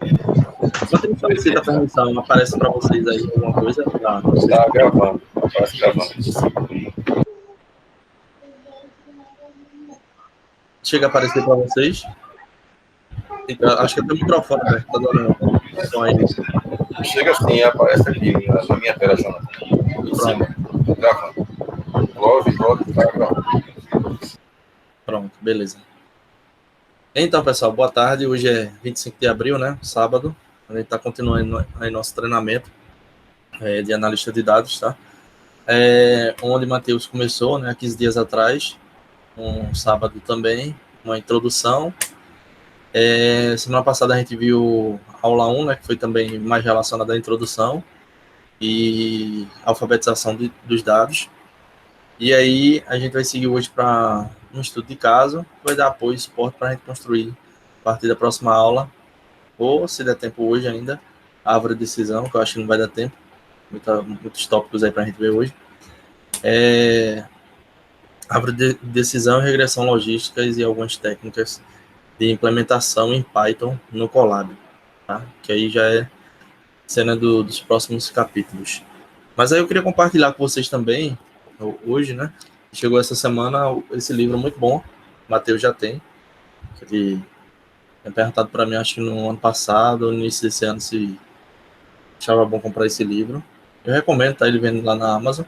Enquanto ele solicita a permissão, aparece para vocês aí alguma coisa? Tá gravando. Aparece gravando. Chega a aparecer para vocês? Acho que até o microfone aberto, tá dando som aí. Chega assim, aparece aqui na minha tela, Jonathan. Em cima. Gravando. Love, tá gravando. Pronto, beleza. Então, pessoal, boa tarde. Hoje é 25 de abril, né? Sábado. A gente está continuando aí nosso treinamento de analista de dados, tá? Onde Matheus começou, né? 15 dias atrás, um sábado também, uma introdução. Semana passada a gente viu a aula 1, né? Que foi também mais relacionada à introdução e alfabetização dos dados. E aí a gente vai seguir hoje para um estudo de caso, que vai dar apoio e suporte para a gente construir, a partir da próxima aula, ou se der tempo hoje ainda, a árvore de decisão, que eu acho que não vai dar tempo, muitos tópicos aí para a gente ver hoje. Árvore de decisão, regressão logísticas e algumas técnicas de implementação em Python no Colab, tá? Que aí já é cena dos próximos capítulos. Mas aí eu queria compartilhar com vocês também, hoje, né? Chegou essa semana esse livro muito bom, o Matheus já tem, ele tinha perguntado para mim, acho que no ano passado, no início desse ano, se achava bom comprar esse livro. Eu recomendo, tá ele vendo lá na Amazon.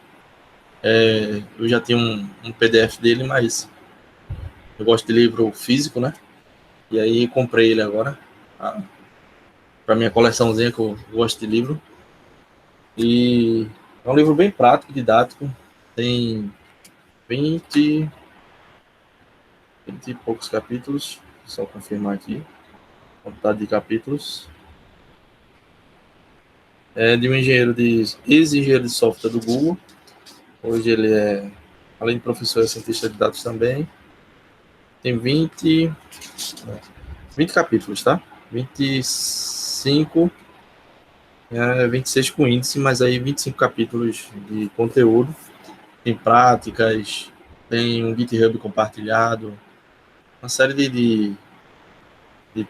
Eu já tenho um PDF dele, mas eu gosto de livro físico, né? E aí comprei ele agora, para minha coleçãozinha, que eu gosto de livro. E é um livro bem prático, didático, tem 20 e poucos capítulos, só confirmar aqui, quantidade de capítulos. É de um ex-engenheiro de software do Google. Hoje ele é, além de professor, é cientista de dados também. Tem 20 capítulos, tá? 25, 26 com índice, mas aí 25 capítulos de conteúdo. Tem práticas, tem um GitHub compartilhado, uma série de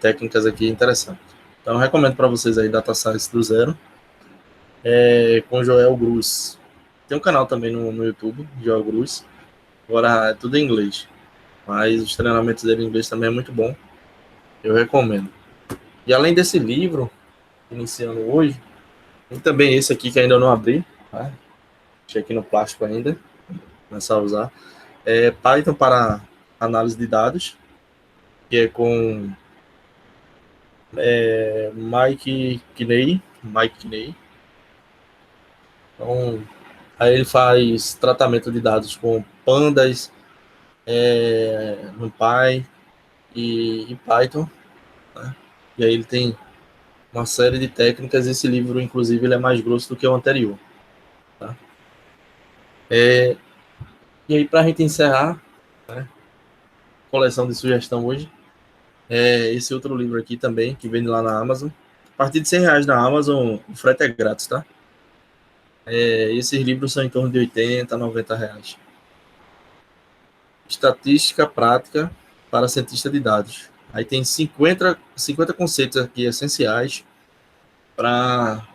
técnicas aqui interessantes. Então, eu recomendo para vocês aí Data Science do Zero, com Joel Gruz. Tem um canal também no YouTube, Joel Gruz. Agora é tudo em inglês, mas os treinamentos dele em inglês também é muito bom. Eu recomendo. E além desse livro, iniciando hoje, tem também esse aqui que ainda não abri, tá? Deixei aqui no plástico ainda, começar a usar. Python para análise de dados, que é com Mike Kinney. Então, aí ele faz tratamento de dados com pandas, NumPy e Python, né? E aí ele tem uma série de técnicas. Esse livro, inclusive, ele é mais grosso do que o anterior, tá? E aí, para a gente encerrar, né, coleção de sugestão hoje, esse outro livro aqui também, que vende lá na Amazon. A partir de R$100 na Amazon, o frete é grátis, tá? Esses livros são em torno de R$80, R$90. Estatística prática para cientista de dados. Aí tem 50 conceitos aqui essenciais para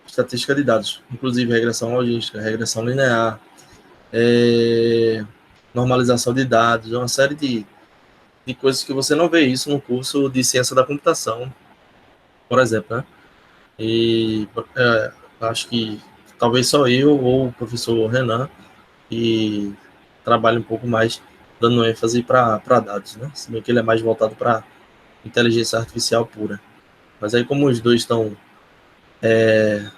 estatística de dados, inclusive regressão logística, regressão linear, normalização de dados, uma série de coisas que você não vê isso no curso de ciência da computação, por exemplo, né? E acho que talvez só eu ou o professor Renan que trabalha um pouco mais dando ênfase para dados, né? Se bem que ele é mais voltado para inteligência artificial pura. Mas aí como os dois estão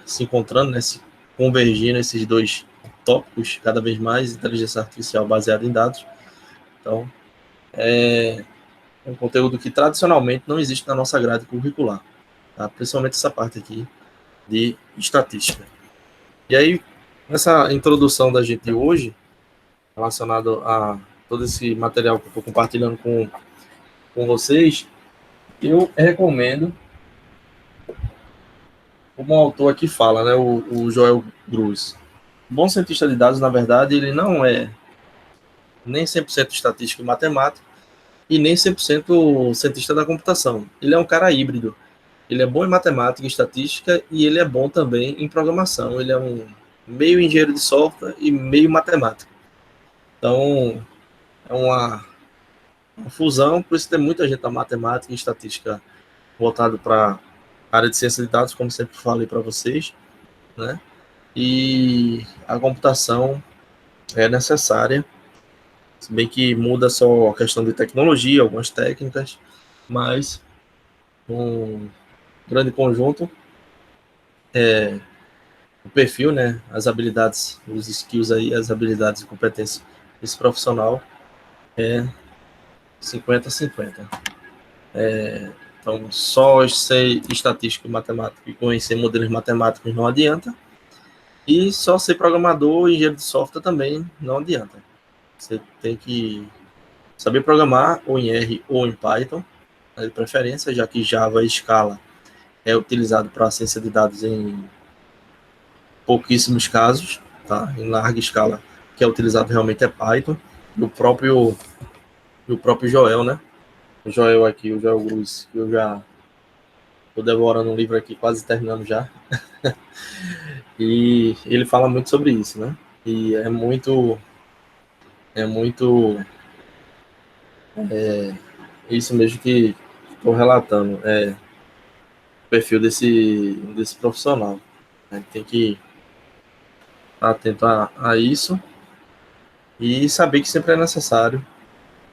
se encontrando, né, se convergindo esses dois tópicos cada vez mais, inteligência artificial baseada em dados, então é um conteúdo que tradicionalmente não existe na nossa grade curricular, tá? Principalmente essa parte aqui de estatística. E aí, nessa introdução da gente hoje, relacionado a todo esse material que eu estou compartilhando com vocês, eu recomendo, como o autor aqui fala, né, o Joel Gruz. O bom cientista de dados, na verdade, ele não é nem 100% estatístico e matemático e nem 100% cientista da computação. Ele é um cara híbrido. Ele é bom em matemática e estatística e ele é bom também em programação. Ele é um meio engenheiro de software e meio matemático. Então, é uma fusão, por isso tem muita gente da matemática e estatística voltado para a área de ciência de dados, como sempre falei para vocês, né? E a computação é necessária, se bem que muda só a questão de tecnologia, algumas técnicas, mas um grande conjunto é o perfil, né? As habilidades, os skills aí, as habilidades e competências desse profissional é 50-50. Então, só ser estatístico e matemático e conhecer modelos matemáticos não adianta. E só ser programador e engenheiro de software também não adianta. Você tem que saber programar ou em R ou em Python, né, de preferência, já que Java e Scala é utilizado para a ciência de dados em pouquíssimos casos, tá? Em larga escala, que é utilizado realmente é Python. E o próprio Joel, né? O Joel aqui, o Joel Cruz, que eu já estou devorando um livro aqui, quase terminando já. E ele fala muito sobre isso, né? E é muito isso mesmo que estou relatando, é o perfil desse profissional. A gente tem que estar atento a isso e saber que sempre é necessário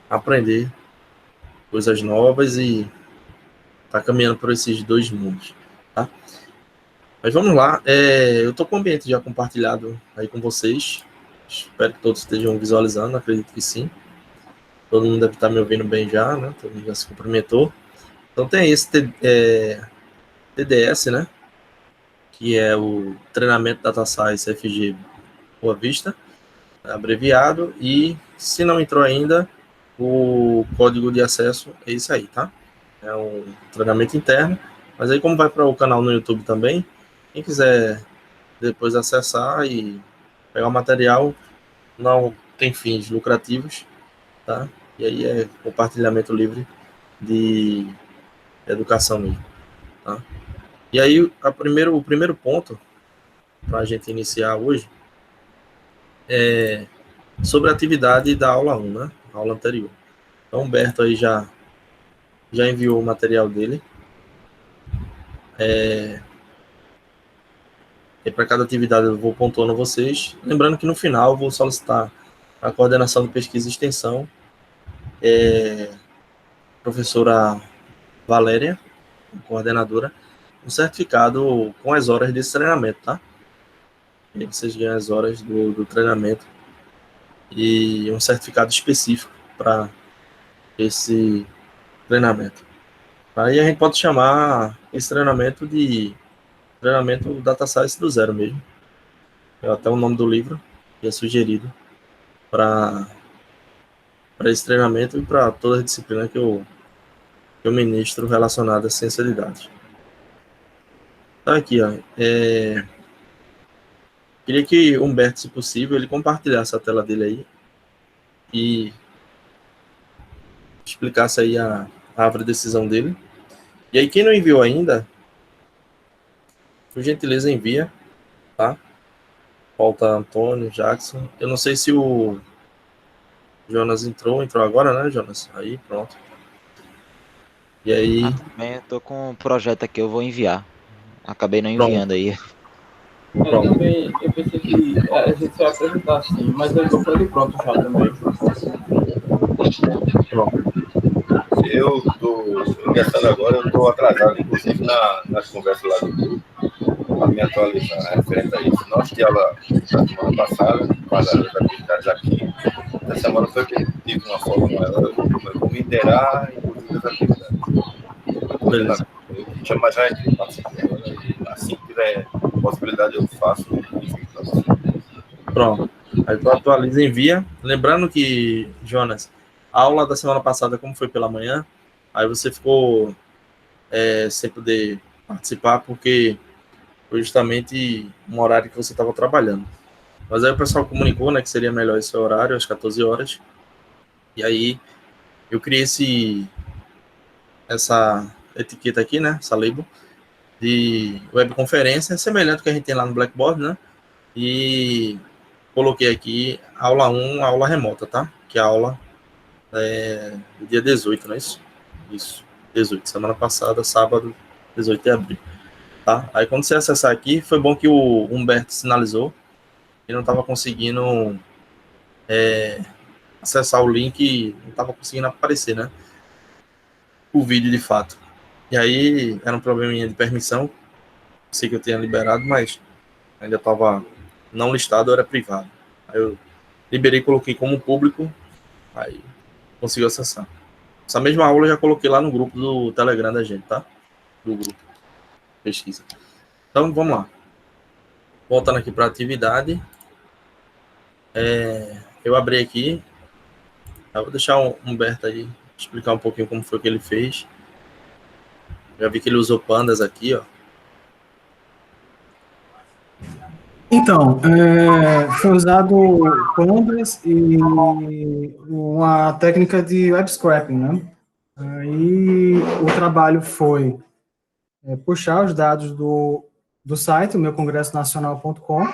aprender coisas novas e estar caminhando por esses dois mundos, tá? Mas vamos lá, eu estou com o ambiente já compartilhado aí com vocês, espero que todos estejam visualizando, acredito que sim. Todo mundo deve estar me ouvindo bem já, né? Todo mundo já se cumprimentou. Então tem esse TDS, né? Que é o Treinamento Data Science FG Boa Vista, abreviado, e se não entrou ainda, o código de acesso é isso aí, tá? É um treinamento interno, mas aí como vai para o canal no YouTube também, quem quiser depois acessar e pegar o material, não tem fins lucrativos, tá? E aí é compartilhamento livre de educação mesmo, tá? E aí o primeiro ponto para a gente iniciar hoje é sobre a atividade da aula 1, né? A aula anterior. Então, o Humberto aí já enviou o material dele. E para cada atividade eu vou pontuando vocês. Lembrando que no final eu vou solicitar a coordenação de pesquisa e extensão, professora Valéria, coordenadora, um certificado com as horas desse treinamento, tá? E aí vocês ganham as horas do treinamento e um certificado específico para esse treinamento. Aí a gente pode chamar esse treinamento de treinamento Data Science do zero mesmo. É até o nome do livro que é sugerido para esse treinamento e para toda a disciplina que eu ministro relacionada à ciência de dados. Tá aqui, ó. Queria que o Humberto, se possível, ele compartilhasse a tela dele aí e explicasse aí a árvore de decisão dele. E aí, quem não enviou ainda, por gentileza, envia, tá? Falta Antônio, Jackson. Eu não sei se o Jonas entrou agora, né, Jonas? Aí, pronto. E aí... também eu tô com um projeto aqui, eu vou enviar. Acabei não Pronto. enviando aí. Eu pensei que a gente vai apresentar sim, mas eu estou ele pronto já também. Pronto. Eu estou conversando agora, eu estou atrasado, inclusive nas conversas lá do grupo, para me atualizar referente a isso. Nós tínhamos aula da semana passada, com as áreas da atividades aqui. Essa semana foi que eu tive uma forma maior, eu vou me inteirar e vou fazer as atividades. Beleza. Eu chamo já de participar. Assim que tiver possibilidade, eu faço e fico para você. Pronto. Aí tu atualiza e envia. Lembrando que, Jonas, a aula da semana passada, como foi pela manhã, aí você ficou sem poder participar, porque foi justamente um horário que você estava trabalhando. Mas aí o pessoal comunicou, né, que seria melhor esse horário, às 14 horas. E aí eu criei essa etiqueta aqui, né? Essa label de webconferência, semelhante ao que a gente tem lá no Blackboard, né? E coloquei aqui aula 1, aula remota, tá? Que é a aula do dia 18, não é isso? Isso, 18, semana passada, sábado, 18 de abril, tá? Aí quando você acessar aqui, foi bom que o Humberto sinalizou que não estava conseguindo acessar o link, não estava conseguindo aparecer, né? O vídeo de fato. E aí era um probleminha de permissão, sei que eu tinha liberado, mas ainda estava não listado, era privado. Aí eu liberei, coloquei como público, aí conseguiu acessar. Essa mesma aula eu já coloquei lá no grupo do Telegram da gente, tá? Do grupo. Pesquisa. Então, vamos lá. Voltando aqui para a atividade. Eu abri aqui. Eu vou deixar o Humberto aí explicar um pouquinho como foi que ele fez. Já vi que ele usou pandas aqui, ó. Então, foi usado pandas e uma técnica de web scraping, né? Aí o trabalho foi puxar os dados do site, o meucongressonacional.com,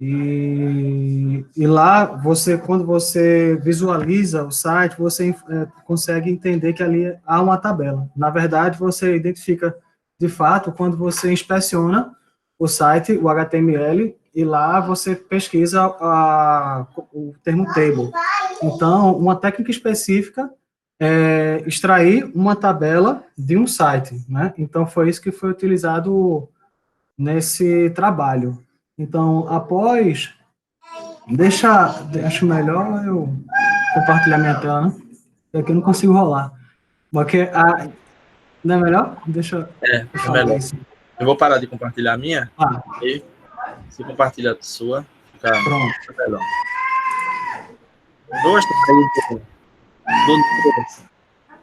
e lá, quando você visualiza o site, você consegue entender que ali há uma tabela. Na verdade, você identifica, de fato, quando você inspeciona o site, o HTML, e lá você pesquisa o termo table. Então, uma técnica específica é extrair uma tabela de um site, né? Então, foi isso que foi utilizado nesse trabalho. Então, após... Acho melhor eu compartilhar minha tela, né? Porque aqui eu não consigo rolar. Porque não é melhor? Deixa É eu melhor. isso. Eu vou parar de compartilhar a minha. E se compartilhar a sua, fica melhor. Gosto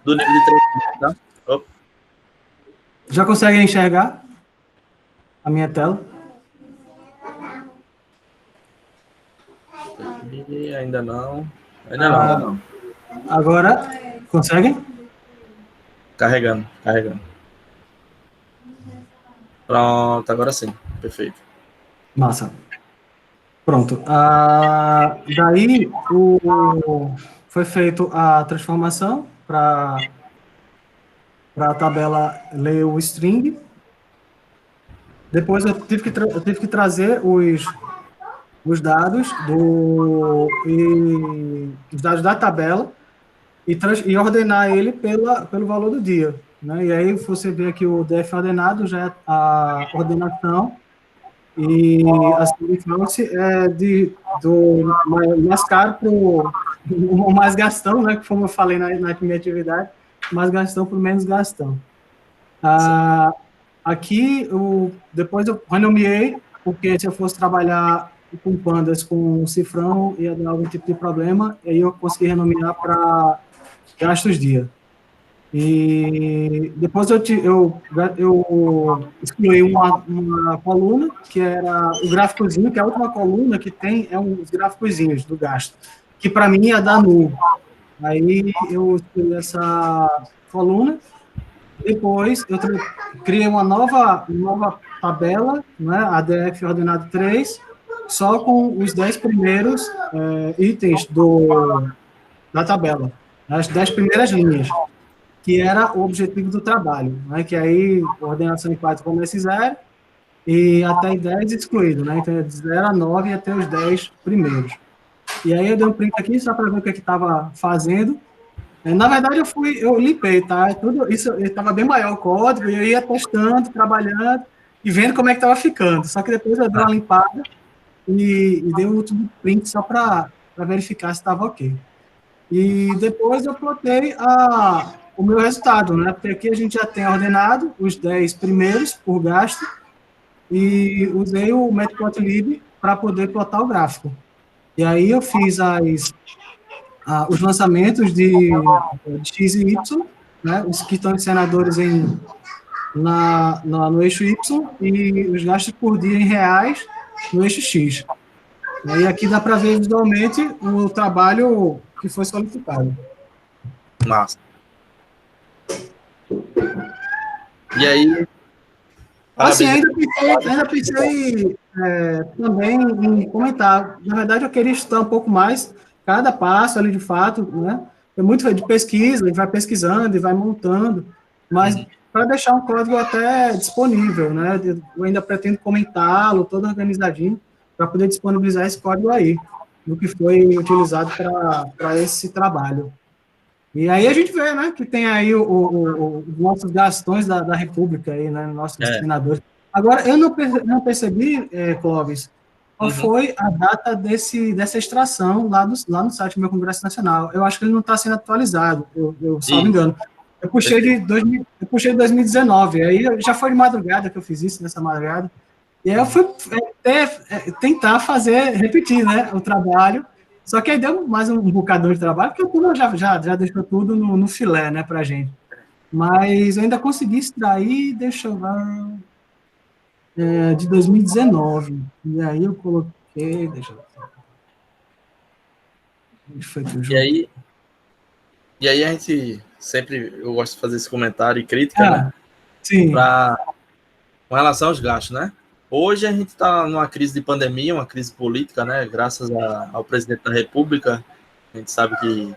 do nível de 3, tá? Opa. Já conseguem enxergar a minha tela? E ainda não. Ainda não. Agora, conseguem? Carregando. Pronto, agora sim. Perfeito. Massa. Pronto. Daí, foi feita a transformação para a tabela ler o string. Depois eu tive que trazer os dados os dados da tabela e ordenar ele pelo valor do dia, né? E aí você vê aqui o def ordenado, já é a ordenação, e a false é do mais caro para o mais gastão, né? Como eu falei na minha atividade, mais gastão para o menos gastão. Aqui, depois eu renomeei, porque se eu fosse trabalhar com pandas com cifrão, ia dar algum tipo de problema, e aí eu consegui renomear para gastos dia. E depois eu excluí uma coluna, que era o gráficozinho, que é a última coluna que tem, é uns gráficozinhos do gasto, que para mim ia dar nulo. Aí eu excluí essa coluna. Depois, eu criei uma nova tabela, né, ADF ordenado 3, só com os 10 primeiros itens da tabela, as 10 primeiras linhas, que era o objetivo do trabalho, né, que aí a ordenação em 4 começa em 0 e até 10 excluído, né, então é de 0 a 9 até os 10 primeiros. E aí eu dei um print aqui só para ver o que estava fazendo. Na verdade, eu limpei, tá? Tudo isso estava bem maior o código, e eu ia testando, trabalhando e vendo como é que estava ficando. Só que depois eu dei uma limpada e dei um último print só para verificar se estava ok. E depois eu plotei o meu resultado, né? Porque aqui a gente já tem ordenado os 10 primeiros por gasto e usei o matplotlib para poder plotar o gráfico. E aí eu fiz os lançamentos de X e Y, né, os que estão em senadores no eixo Y, e os gastos por dia em reais no eixo X. E aqui dá para ver visualmente o trabalho que foi solicitado. Massa. E aí... Assim, parabéns. ainda pensei também em comentar. Na verdade, eu queria estudar um pouco mais cada passo ali, de fato, né? É muito de pesquisa, e vai pesquisando e vai montando, mas para deixar um código até disponível, né? Eu ainda pretendo comentá-lo todo organizadinho para poder disponibilizar esse código aí, do que foi utilizado para esse trabalho. E aí a gente vê, né, que tem aí os nossos gastões da República aí, né, nossos senadores. Agora, eu não percebi, Clóvis, qual foi a data dessa extração lá no site do meu Congresso Nacional. Eu acho que ele não está sendo atualizado, eu salvo engano. Eu puxei de 2019, aí já foi de madrugada que eu fiz isso, nessa madrugada. E aí eu fui tentar repetir, né, o trabalho. Só que aí deu mais um bocadão de trabalho, porque o Puma já deixou tudo no filé, né, pra gente. Mas eu ainda consegui extrair, deixa eu ver, de 2019. E aí eu coloquei, deixa eu ver. Onde foi que eu joguei? E aí a gente sempre, eu gosto de fazer esse comentário e crítica, né? Sim. Com relação aos gastos, né? Hoje a gente está numa crise de pandemia, uma crise política, né? Graças ao presidente da República, a gente sabe que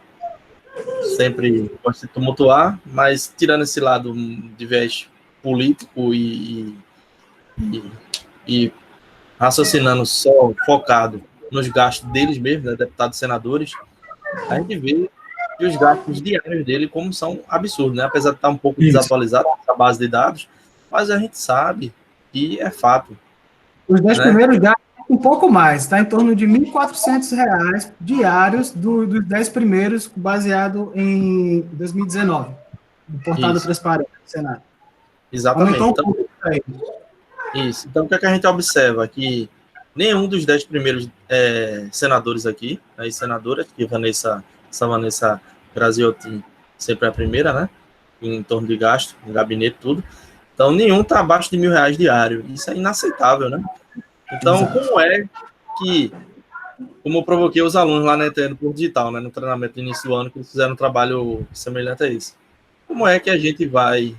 sempre gosta de tumultuar, mas tirando esse lado de viés político e raciocinando só focado nos gastos deles mesmos, né, deputados e senadores, a gente vê que os gastos diários dele como são absurdos, né? Apesar de estar um pouco desatualizado essa base de dados, mas a gente sabe que é fato. Os 10 primeiros gastos, um pouco mais, está em torno de R$ 1.400 diários dos 10 primeiros, baseado em 2019, no portal do Transparência do Senado. Exatamente. Isso. Então, o que a gente observa? Que nenhum dos 10 primeiros senadores aqui, né, e senadoras, que Vanessa Graziotin sempre é a primeira, né? Em torno de gasto, no gabinete, tudo. Então, nenhum está abaixo de R$ 1.000 diário. Isso é inaceitável, né? Então, como é que, como eu provoquei os alunos lá na ETN por digital, né, no treinamento do início do ano, que eles fizeram um trabalho semelhante a isso. Como é que a gente vai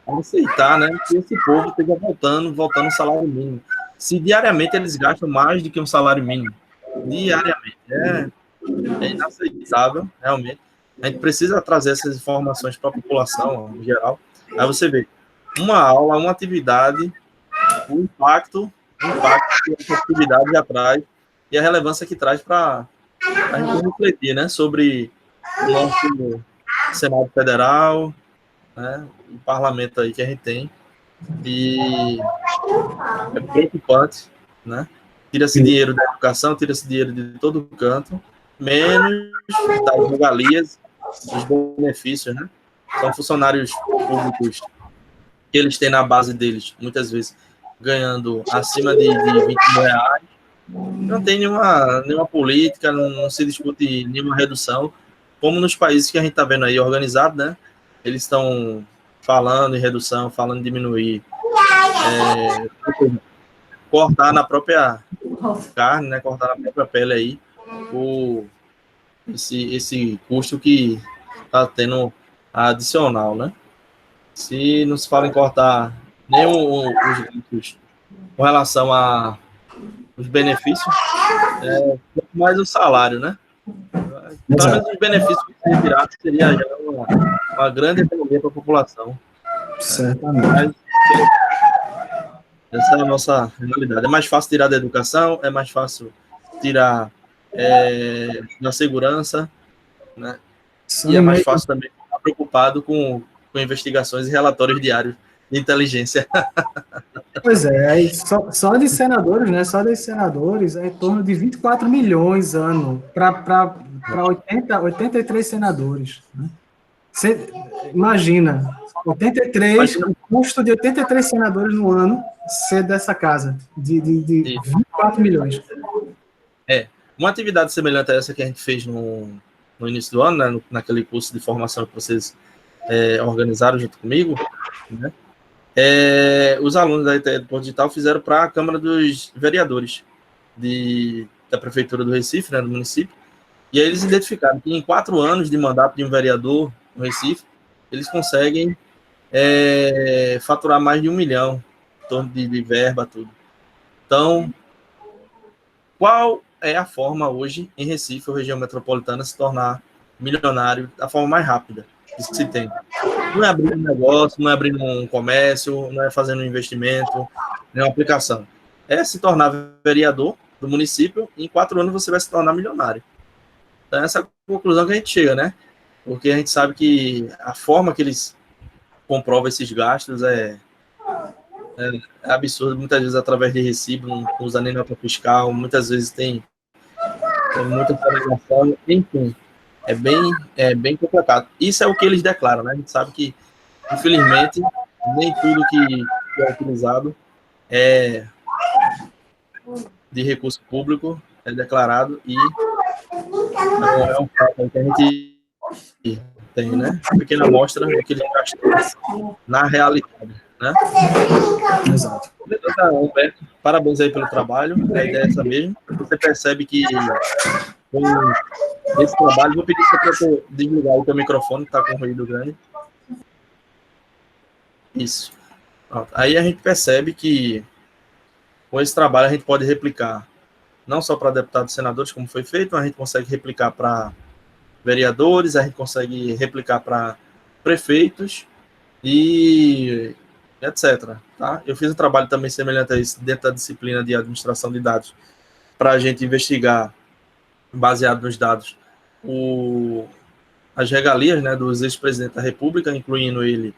aceitar, né, que esse povo esteja voltando ao salário mínimo? Se diariamente eles gastam mais do que um salário mínimo. Diariamente. É inaceitável, realmente. A gente precisa trazer essas informações para a população, em geral. Aí você vê, uma aula, uma atividade, o impacto que essa atividade já traz e a relevância que traz para a gente refletir, né, sobre o nosso Senado Federal, né, o parlamento aí que a gente tem. E é preocupante, né? Tira-se dinheiro da educação, tira-se dinheiro de todo canto, menos das regalias, dos benefícios, né? São funcionários públicos que eles têm na base deles, muitas vezes, ganhando acima de R$ 20.000. Não tem nenhuma política, não se discute nenhuma redução, como nos países que a gente está vendo aí organizado, né? Eles estão falando em redução, falando em diminuir, cortar na própria carne, né? Cortar na própria pele aí, esse custo que está tendo adicional, né? Se não se fala em cortar nem os gastos com relação aos benefícios, mais o salário, né? Pelo menos os benefícios que se retirasse seria já uma grande economia para a população. Certamente. Mas, essa é a nossa realidade. É mais fácil tirar da educação, é mais fácil tirar da segurança, né? E é mais fácil também estar preocupado com investigações e relatórios diários de inteligência. Pois é, aí só de senadores, né? Só de senadores é em torno de 24 milhões ano para 83 senadores. Né? Você imagina, 83, o custo de 83 senadores no ano ser dessa casa, de 24 milhões. Uma atividade semelhante a essa que a gente fez no início do ano, né, naquele curso de formação que vocês organizaram junto comigo, né? Os alunos da ITE do Porto Digital fizeram para a Câmara dos Vereadores da Prefeitura do Recife, né, do município, e aí eles identificaram que em 4 anos de mandato de um vereador no Recife, eles conseguem faturar mais de 1 milhão, em torno de verba, tudo. Então, qual é a forma hoje, em Recife, ou região metropolitana, se tornar milionário da forma mais rápida que se tem? Não é abrir um negócio, não é abrir um comércio, não é fazendo um investimento, nem uma aplicação. É se tornar vereador do município e em 4 anos você vai se tornar milionário. Então, essa é a conclusão que a gente chega, né? Porque a gente sabe que a forma que eles comprovam esses gastos é absurdo. Muitas vezes através de recibo, não usa nem nota fiscal, muitas vezes tem muita atualização, enfim. É bem complicado. Isso é o que eles declaram, né? A gente sabe que, infelizmente, nem tudo que é utilizado é de recurso público, é declarado e não é um fato que a gente tem, né? Uma pequena amostra do que eles gastam na realidade, né? Exato. Beleza, Humberto, parabéns aí pelo trabalho, a ideia é essa mesmo. Você percebe que com esse trabalho, vou pedir para você desligar o teu microfone, que está com ruído grande. Isso. Pronto. Aí a gente percebe que com esse trabalho a gente pode replicar não só para deputados e senadores, como foi feito, mas a gente consegue replicar para vereadores, a gente consegue replicar para prefeitos e etc. Tá? Eu fiz um trabalho também semelhante a isso dentro da disciplina de administração de dados, para a gente investigar, baseado nos dados, as regalias, né, dos ex-presidentes da República, incluindo ele,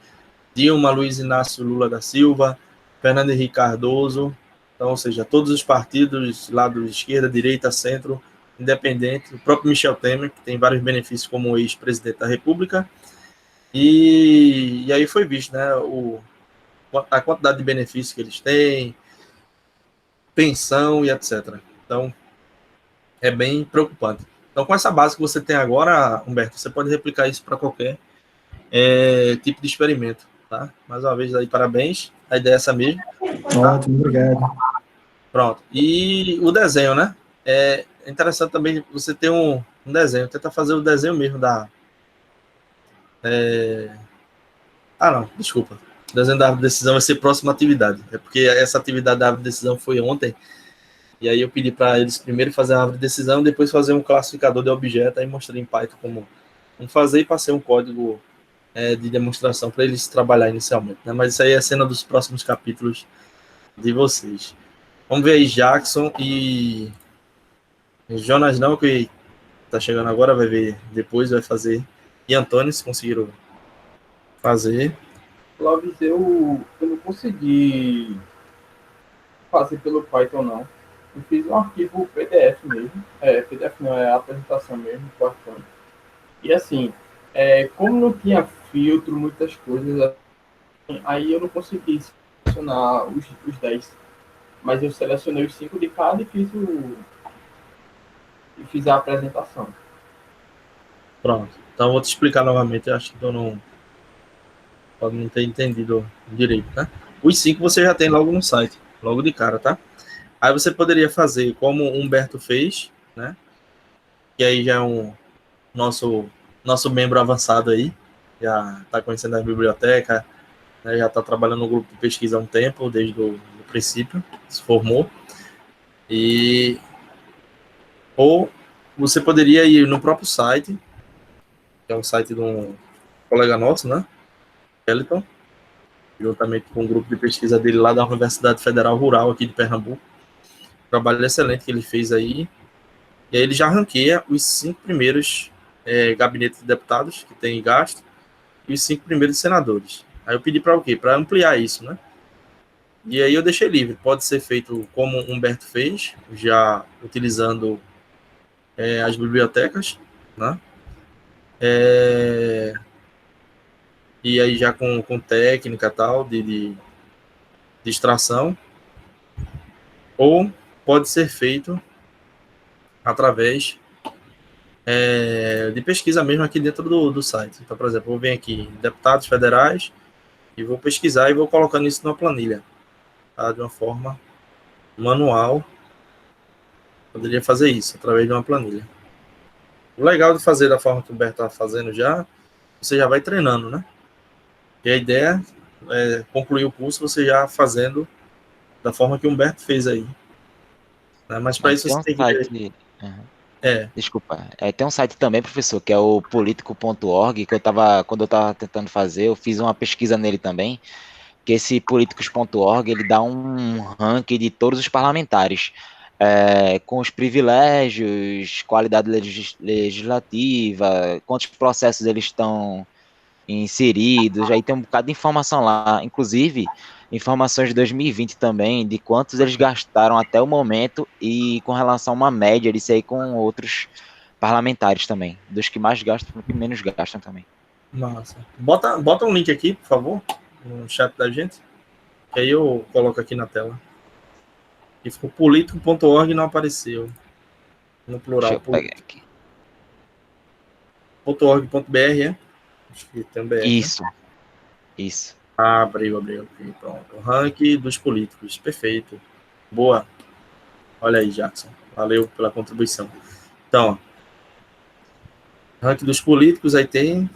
Dilma, Luiz Inácio Lula da Silva, Fernando Henrique Cardoso, então, ou seja, todos os partidos, lado esquerda, direita, centro, independente, o próprio Michel Temer, que tem vários benefícios como ex-presidente da República, e aí foi visto, né, a quantidade de benefícios que eles têm, pensão e etc. Então, é bem preocupante. Então, com essa base que você tem agora, Humberto, você pode replicar isso para qualquer tipo de experimento, tá? Mais uma vez, aí, parabéns. A ideia é essa mesmo. Tá? Ótimo, obrigado. Pronto. E o desenho, né? É interessante também você ter um desenho. Tenta fazer o desenho mesmo da... não, desculpa. O desenho da árvore de decisão vai ser próxima atividade. É porque essa atividade da árvore de decisão foi ontem. E aí eu pedi para eles primeiro fazer a árvore de decisão, depois fazer um classificador de objeto, aí mostrei em Python como fazer e passei um código de demonstração para eles trabalhar inicialmente. Né? Mas isso aí é a cena dos próximos capítulos de vocês. Vamos ver aí Jackson e Jonas não, que está chegando agora, vai ver depois, vai fazer. E Antônio, se conseguiram fazer. Clóvis, eu não consegui fazer pelo Python, não. Eu fiz um arquivo PDF mesmo. PDF não, é a apresentação mesmo, PowerPoint. E assim, como não tinha filtro, muitas coisas, aí eu não consegui selecionar os 10. Mas eu selecionei os 5 de cada e fiz a apresentação. Pronto. Então eu vou te explicar novamente. Eu acho que eu não pode não ter entendido direito, né? Os 5 você já tem logo no site, logo de cara, tá? Aí você poderia fazer como o Humberto fez, né? Que aí já é nosso membro avançado aí, já está conhecendo a biblioteca, né? Já está trabalhando no grupo de pesquisa há um tempo, desde o princípio, se formou. Ou você poderia ir no próprio site, que é um site de um colega nosso, né? Eliton, juntamente com um grupo de pesquisa dele lá da Universidade Federal Rural aqui de Pernambuco. Trabalho excelente que ele fez aí. E aí ele já ranqueia os 5 primeiros gabinetes de deputados que tem gasto e os 5 primeiros senadores. Aí eu pedi para o quê? Para ampliar isso, né? E aí eu deixei livre. Pode ser feito como o Humberto fez, já utilizando as bibliotecas, né? E aí já com técnica tal de extração. Ou pode ser feito através de pesquisa mesmo aqui dentro do site. Então, por exemplo, eu vou vir aqui, deputados federais, e vou pesquisar e vou colocando isso numa planilha, tá? De uma forma manual. Poderia fazer isso, através de uma planilha. O legal de fazer da forma que o Humberto está fazendo já, você já vai treinando, né? E a ideia é concluir o curso você já fazendo da forma que o Humberto fez aí. Né? Mas para isso Tem você um tem que ver. site. Aham. É, Desculpa. Tem um site também, professor, que é o político.org, que quando eu estava tentando fazer, eu fiz uma pesquisa nele também, que esse políticos.org, ele dá um ranking de todos os parlamentares, com os privilégios, qualidade legislativa, quantos processos eles estão inseridos, aí tem um bocado de informação lá, inclusive informações de 2020 também, de quantos eles gastaram até o momento e com relação a uma média disso aí com outros parlamentares também, dos que mais gastam e que menos gastam também. massa. Bota um link aqui, por favor, no chat da gente, que aí eu coloco aqui na tela. E ficou político.org, não apareceu. No Deixa plural, eu pegar aqui. .org.br, é? Acho que tem um BR, né? Isso. Abriu. Pronto. O ranking dos políticos. Perfeito. Boa. Olha aí, Jackson. Valeu pela contribuição. Então, ranking dos políticos, aí tem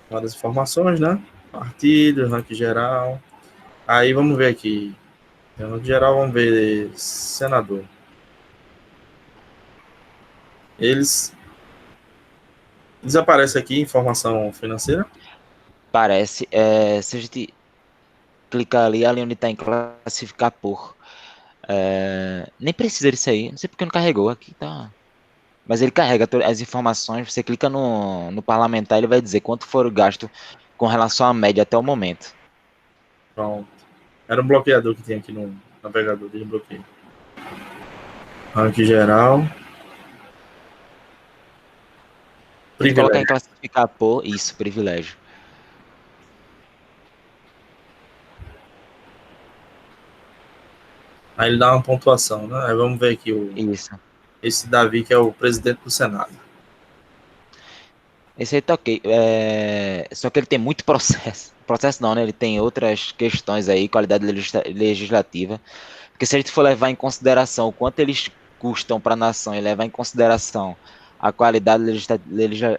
várias informações, né? Partido, ranking geral. Aí vamos ver aqui. No ranking geral, vamos ver senador. Eles aparecem aqui informação financeira. Parece, se a gente clicar ali onde está em classificar por, nem precisa disso aí, não sei porque não carregou, aqui tá. Mas ele carrega todas as informações, você clica no parlamentar, ele vai dizer quanto for o gasto com relação à média até o momento. Pronto. Era um bloqueador que tem aqui no navegador de bloqueio. Ranking geral. Tem que colocar em Privilégio. classificar por isso, privilégio. Aí ele dá uma pontuação, né? Aí vamos ver aqui Isso. esse Davi, que é o presidente do Senado. Esse aí tá ok. Só que ele tem muito processo. Processo não, né? Ele tem outras questões aí, qualidade legislativa. Porque se a gente for levar em consideração o quanto eles custam para a nação e levar em consideração a qualidade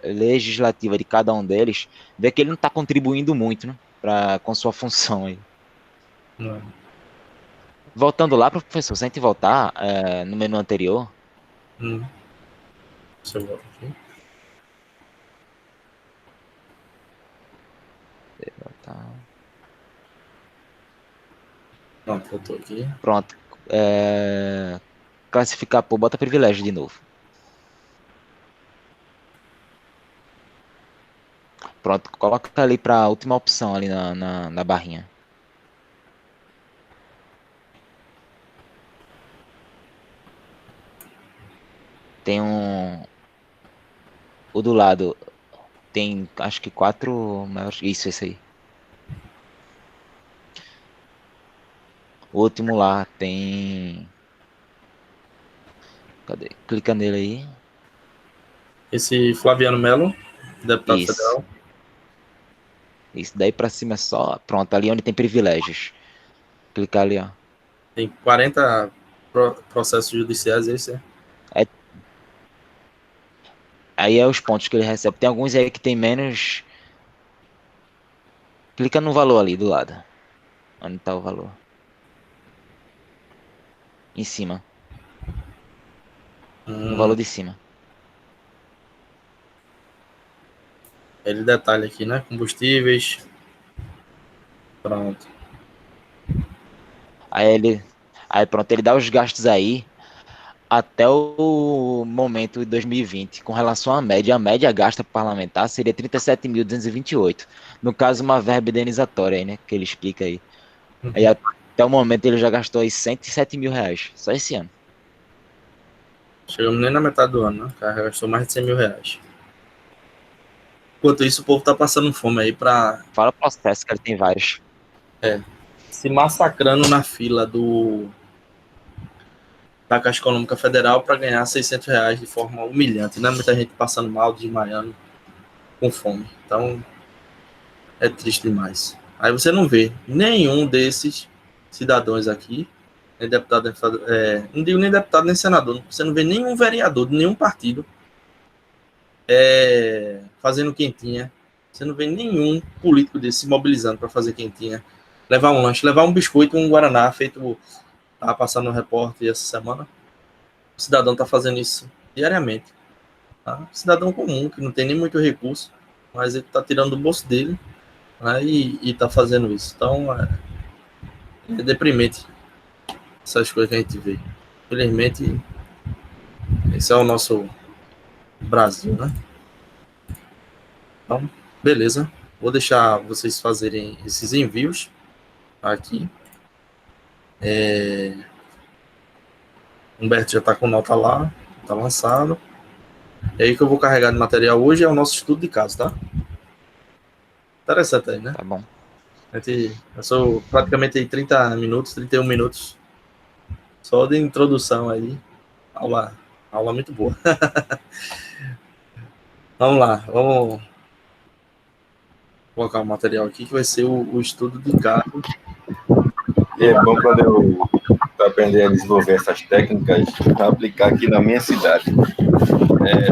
legislativa de cada um deles, vê que ele não está contribuindo muito, né? Com sua função aí. Não. Voltando lá, professor, se a gente voltar no menu anterior. Deixa eu voltar aqui. Pronto, voltou aqui. Pronto. Classificar por, bota privilégio de novo. Pronto, coloca ali para a última opção ali na barrinha. Tem o do lado tem, acho que 4 maiores. Isso, esse aí. O último lá tem. Cadê? Clica nele aí. Esse Flaviano Melo, deputado Isso. federal. Isso daí pra cima é só. Pronto, ali onde tem privilégios. Clicar ali, ó. Tem 40 processos judiciais, esse é. Aí é os pontos que ele recebe. Tem alguns aí que tem menos. Clica no valor ali do lado. Onde tá o valor? Em cima. No valor de cima. Ele detalha aqui, né? Combustíveis. Pronto. Aí pronto, ele dá os gastos aí até o momento de 2020, com relação à média. A média gasta parlamentar seria 37.228. No caso, uma verba indenizatória aí, né? Que ele explica aí. Aí até o momento ele já gastou aí 107 mil reais. Só esse ano. Chegamos nem na metade do ano, né? O cara gastou mais de 100 mil reais. Enquanto isso, o povo tá passando fome aí pra... Fala o processo, que ele tem vários. se massacrando na fila da Caixa Econômica Federal para ganhar 600 reais de forma humilhante, né? Muita gente passando mal, desmaiando, com fome. Então, é triste demais. Aí você não vê nenhum desses cidadãos aqui, nem deputado, não digo nem deputado, nem senador, você não vê nenhum vereador de nenhum partido fazendo quentinha, Você não vê nenhum político desse se mobilizando para fazer quentinha, levar um lanche, levar um biscoito, um guaraná, feito, tá passando no repórter essa semana. O cidadão está fazendo isso diariamente. Tá? Cidadão comum, que não tem nem muito recurso, mas ele está tirando do bolso dele, né, e está fazendo isso. Então, é deprimente essas coisas que a gente vê. Infelizmente, esse é o nosso Brasil, né? Então, beleza. Vou deixar vocês fazerem esses envios aqui. Humberto já está com nota lá, está lançado. E aí que eu vou carregar de material hoje é o nosso estudo de caso, tá? Interessante aí, né? Tá bom. Eu sou praticamente aí 30 minutos, 31 minutos só de introdução aí. Aula muito boa. Vamos lá, vamos colocar o material aqui que vai ser o estudo de caso. E é bom quando eu aprender a desenvolver essas técnicas para aplicar aqui na minha cidade.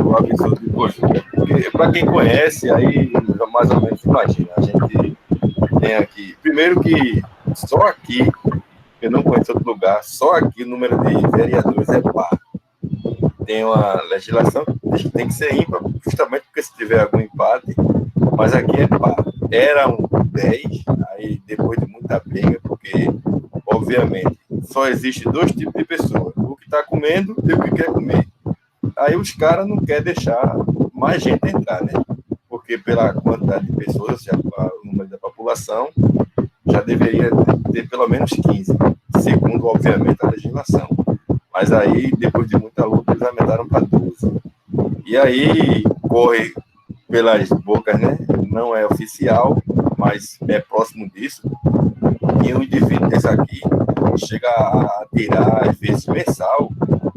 O absurdo de Pojuca. Porque, para quem conhece, aí mais ou menos imagina. A gente tem aqui. Primeiro que só aqui, eu não conheço outro lugar, só aqui o número de vereadores é par. Tem uma legislação que tem que ser ímpar, justamente porque se tiver algum empate, mas aqui é par. Eram 10, aí depois de muita briga, porque, obviamente, só existe 2 tipos de pessoas, o que está comendo e o que quer comer. Aí os caras não querem deixar mais gente entrar, né? Porque pela quantidade de pessoas, já, o número da população, já deveria ter pelo menos 15, segundo, obviamente, a legislação. Mas aí, depois de muita luta, eles aumentaram para 12. E aí, corre pelas bocas, né? Não é oficial, mas é próximo disso. E um indivíduo desse aqui chega a tirar, às vezes, mensal,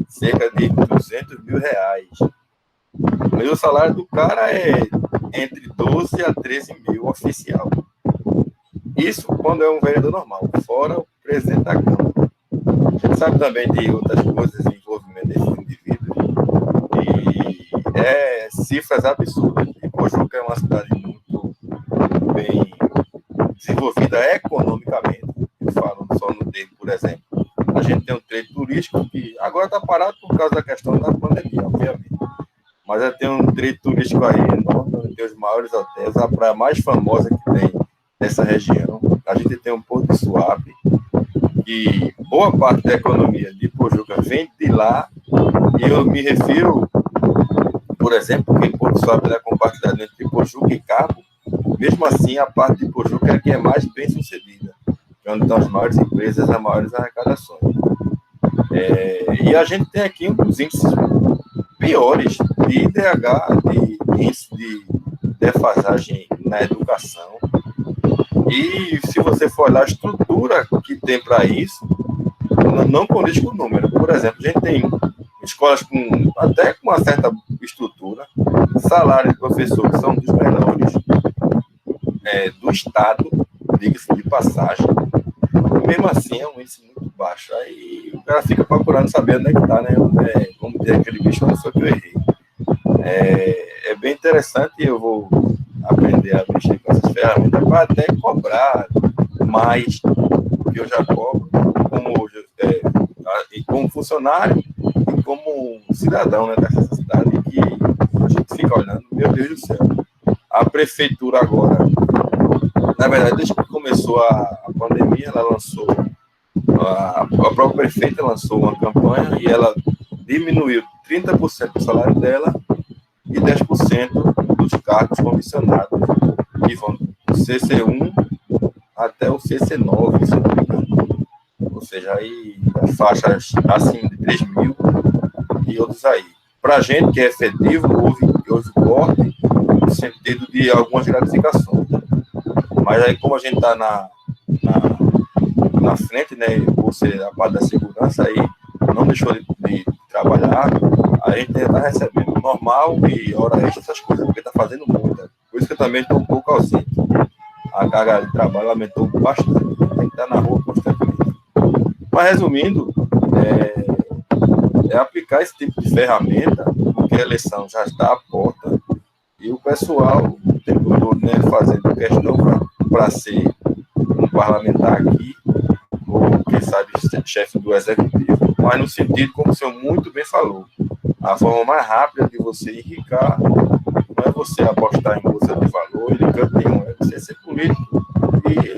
cerca de 200 mil reais. O salário do cara é entre 12 a 13 mil oficial. Isso quando é um vereador normal, fora o presidente da Câmara. A gente sabe também de outras coisas em envolvimento desses indivíduos. E é cifras absurdas. E Pojuca é uma cidade muito bem desenvolvida economicamente. Eu falo só no dele, por exemplo. A gente tem um trecho turístico que agora está parado por causa da questão da pandemia, obviamente. Mas já tem um trecho turístico aí enorme, tem os maiores hotéis, a praia mais famosa que tem nessa região. A gente tem um Porto de Suape, que boa parte da economia de Pojuca vem de lá, e eu me refiro, por exemplo, que Porto de Suape é compartilhado entre Pojuca e Cabo, mesmo assim a parte de Pojuca é a que é mais bem sucedida, onde estão as maiores empresas, as maiores arrecadações. E a gente tem aqui um dos índices piores de IDH, de índice de defasagem na educação. E se você for olhar a estrutura que tem para isso, não condiz com o número. Por exemplo, a gente tem escolas até com uma certa estrutura, salários de professor que são dos menores do Estado, diga-se de passagem, e mesmo assim é um índice muito baixo. Aí o cara fica procurando saber onde é que está, né? Como ter aquele bicho, não foi que eu errei. É bem interessante, e eu vou aprender a mexer com essas ferramentas para até cobrar mais do que eu já cobro como funcionário e como cidadão, né, dessa cidade, que a gente fica olhando, meu Deus do céu. A prefeitura agora, na verdade, desde que começou a pandemia, ela lançou, a própria prefeita lançou uma campanha e ela diminuiu 30% do salário dela e 10% dos cargos comissionados, que vão do CC1 até o CC9, se não me engano. Ou seja, aí faixas acima de 3 mil e outros aí. Para a gente que é efetivo, houve corte no sentido de algumas gratificações. Mas aí, como a gente está na frente, né, por ser a parte da segurança, aí não deixou de trabalhar, a gente está recebendo normal e hora extra, essas coisas, porque está fazendo muita. Por isso que eu também estou um pouco ausente. A carga de trabalho aumentou bastante, tem que estar na rua constantemente. Mas, resumindo, é aplicar esse tipo de ferramenta, porque a eleição já está à porta, e o pessoal tempo todo, né, fazendo questão para ser um parlamentar aqui, ou quem sabe chefe do executivo, mas no sentido, como o senhor muito bem falou, a forma mais rápida de você enricar não é você apostar em bolsa de valor, em canto nenhum, é você ser político e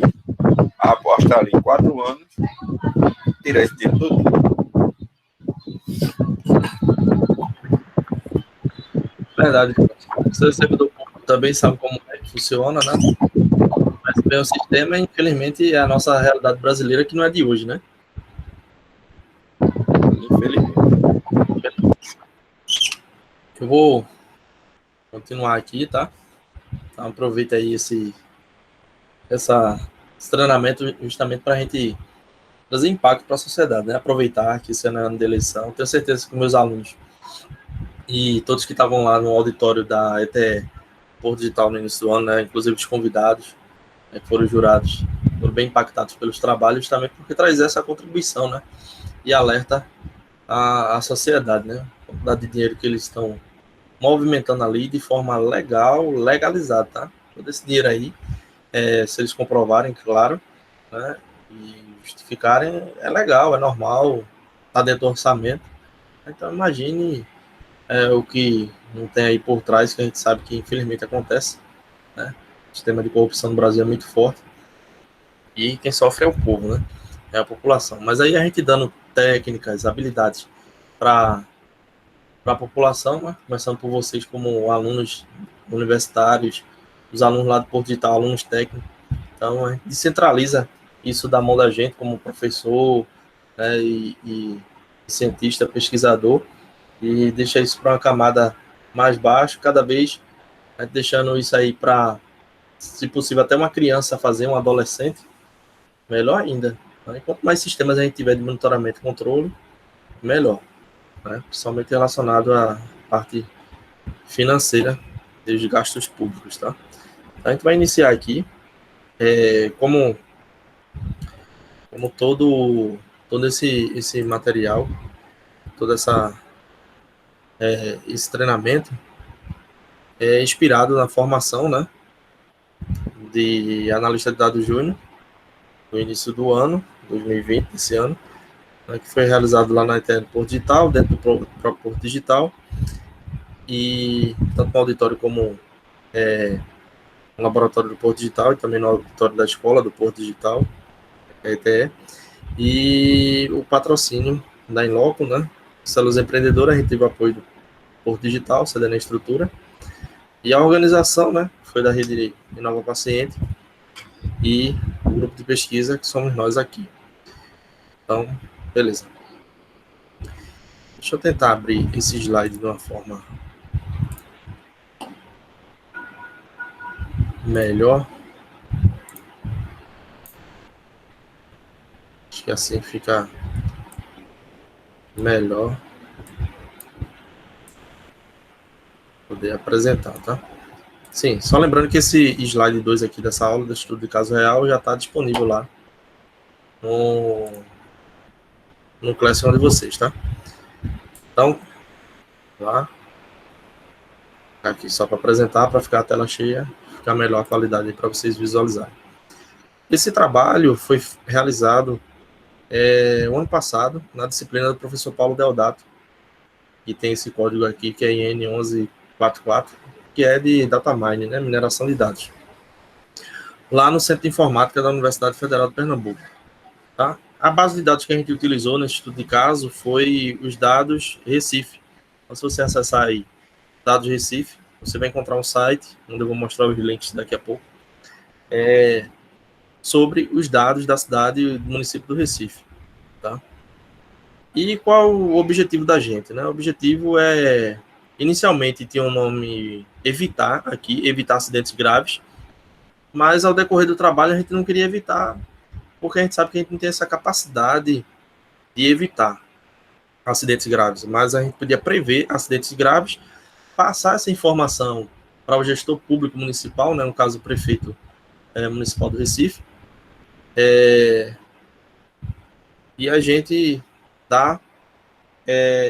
apostar ali em 4 anos, tirar esse tempo todo. Verdade. O servidor público também sabe como é que funciona, né? Mas bem, o sistema, infelizmente, é a nossa realidade brasileira, que não é de hoje, né? Infelizmente. Eu vou continuar aqui, tá? Então, aproveita aí esse treinamento justamente para a gente trazer impacto para a sociedade, né? Aproveitar que esse ano é ano de eleição. Tenho certeza que meus alunos e todos que estavam lá no auditório da ETE Porto Digital no início do ano, né? Inclusive os convidados, que foram jurados, foram bem impactados pelos trabalhos, também porque traz essa contribuição, né? E alerta a sociedade, né? A quantidade de dinheiro que eles estão movimentando ali de forma legal, legalizada, tá? Todo esse dinheiro aí, se eles comprovarem, claro, né? E justificarem, é legal, é normal, tá dentro do orçamento. Então imagine o que não tem aí por trás, que a gente sabe que infelizmente acontece, né? O sistema de corrupção no Brasil é muito forte e quem sofre é o povo, né? É a população. Mas aí a gente dando técnicas, habilidades para a população, né? Começando por vocês como alunos universitários, os alunos lá do Porto Digital, alunos técnicos. Então a gente descentraliza isso da mão da gente como professor, né? E cientista, pesquisador, e deixa isso para uma camada mais baixa, cada vez deixando isso aí para, se possível, até uma criança fazer, um adolescente, melhor ainda. Né? Quanto mais sistemas a gente tiver de monitoramento e controle, melhor. Né? Principalmente relacionado à parte financeira dos gastos públicos. Tá? Então, a gente vai iniciar aqui, como todo esse material, todo esse treinamento é inspirado na formação, né, de analista de dados júnior no início do ano, 2020, esse ano, né, que foi realizado lá na ETE Porto Digital, dentro do próprio Porto Digital, e tanto no auditório como no laboratório do Porto Digital e também no auditório da escola do Porto Digital, ETE, e o patrocínio da Inloco, né, Células Empreendedoras, a gente teve o apoio do Porto Digital, cedendo a estrutura, e a organização, né, foi da Rede Inova Paciente e o grupo de pesquisa, que somos nós aqui. Então, beleza. Deixa eu tentar abrir esse slide de uma forma melhor. Acho que assim fica melhor poder apresentar, tá? Sim, só lembrando que esse slide 2 aqui dessa aula do estudo de caso real já está disponível lá no Classroom de vocês, tá? Então, lá, aqui só para apresentar, para ficar a tela cheia, ficar melhor a qualidade para vocês visualizarem. Esse trabalho foi realizado o ano passado, na disciplina do professor Paulo Deodato, que tem esse código aqui, que é IN 1144, que é de data mining, né, mineração de dados, lá no Centro de Informática da Universidade Federal de Pernambuco. Tá? A base de dados que a gente utilizou nesse estudo de caso foi os dados Recife. Então, se você acessar aí, dados Recife, você vai encontrar um site, onde eu vou mostrar os links daqui a pouco, sobre os dados da cidade e do município do Recife. Tá? E qual o objetivo da gente? Né? O objetivo inicialmente tinha um nome evitar acidentes graves, mas ao decorrer do trabalho a gente não queria evitar, porque a gente sabe que a gente não tem essa capacidade de evitar acidentes graves, mas a gente podia prever acidentes graves, passar essa informação para o gestor público municipal, né, no caso o prefeito municipal do Recife, e a gente dá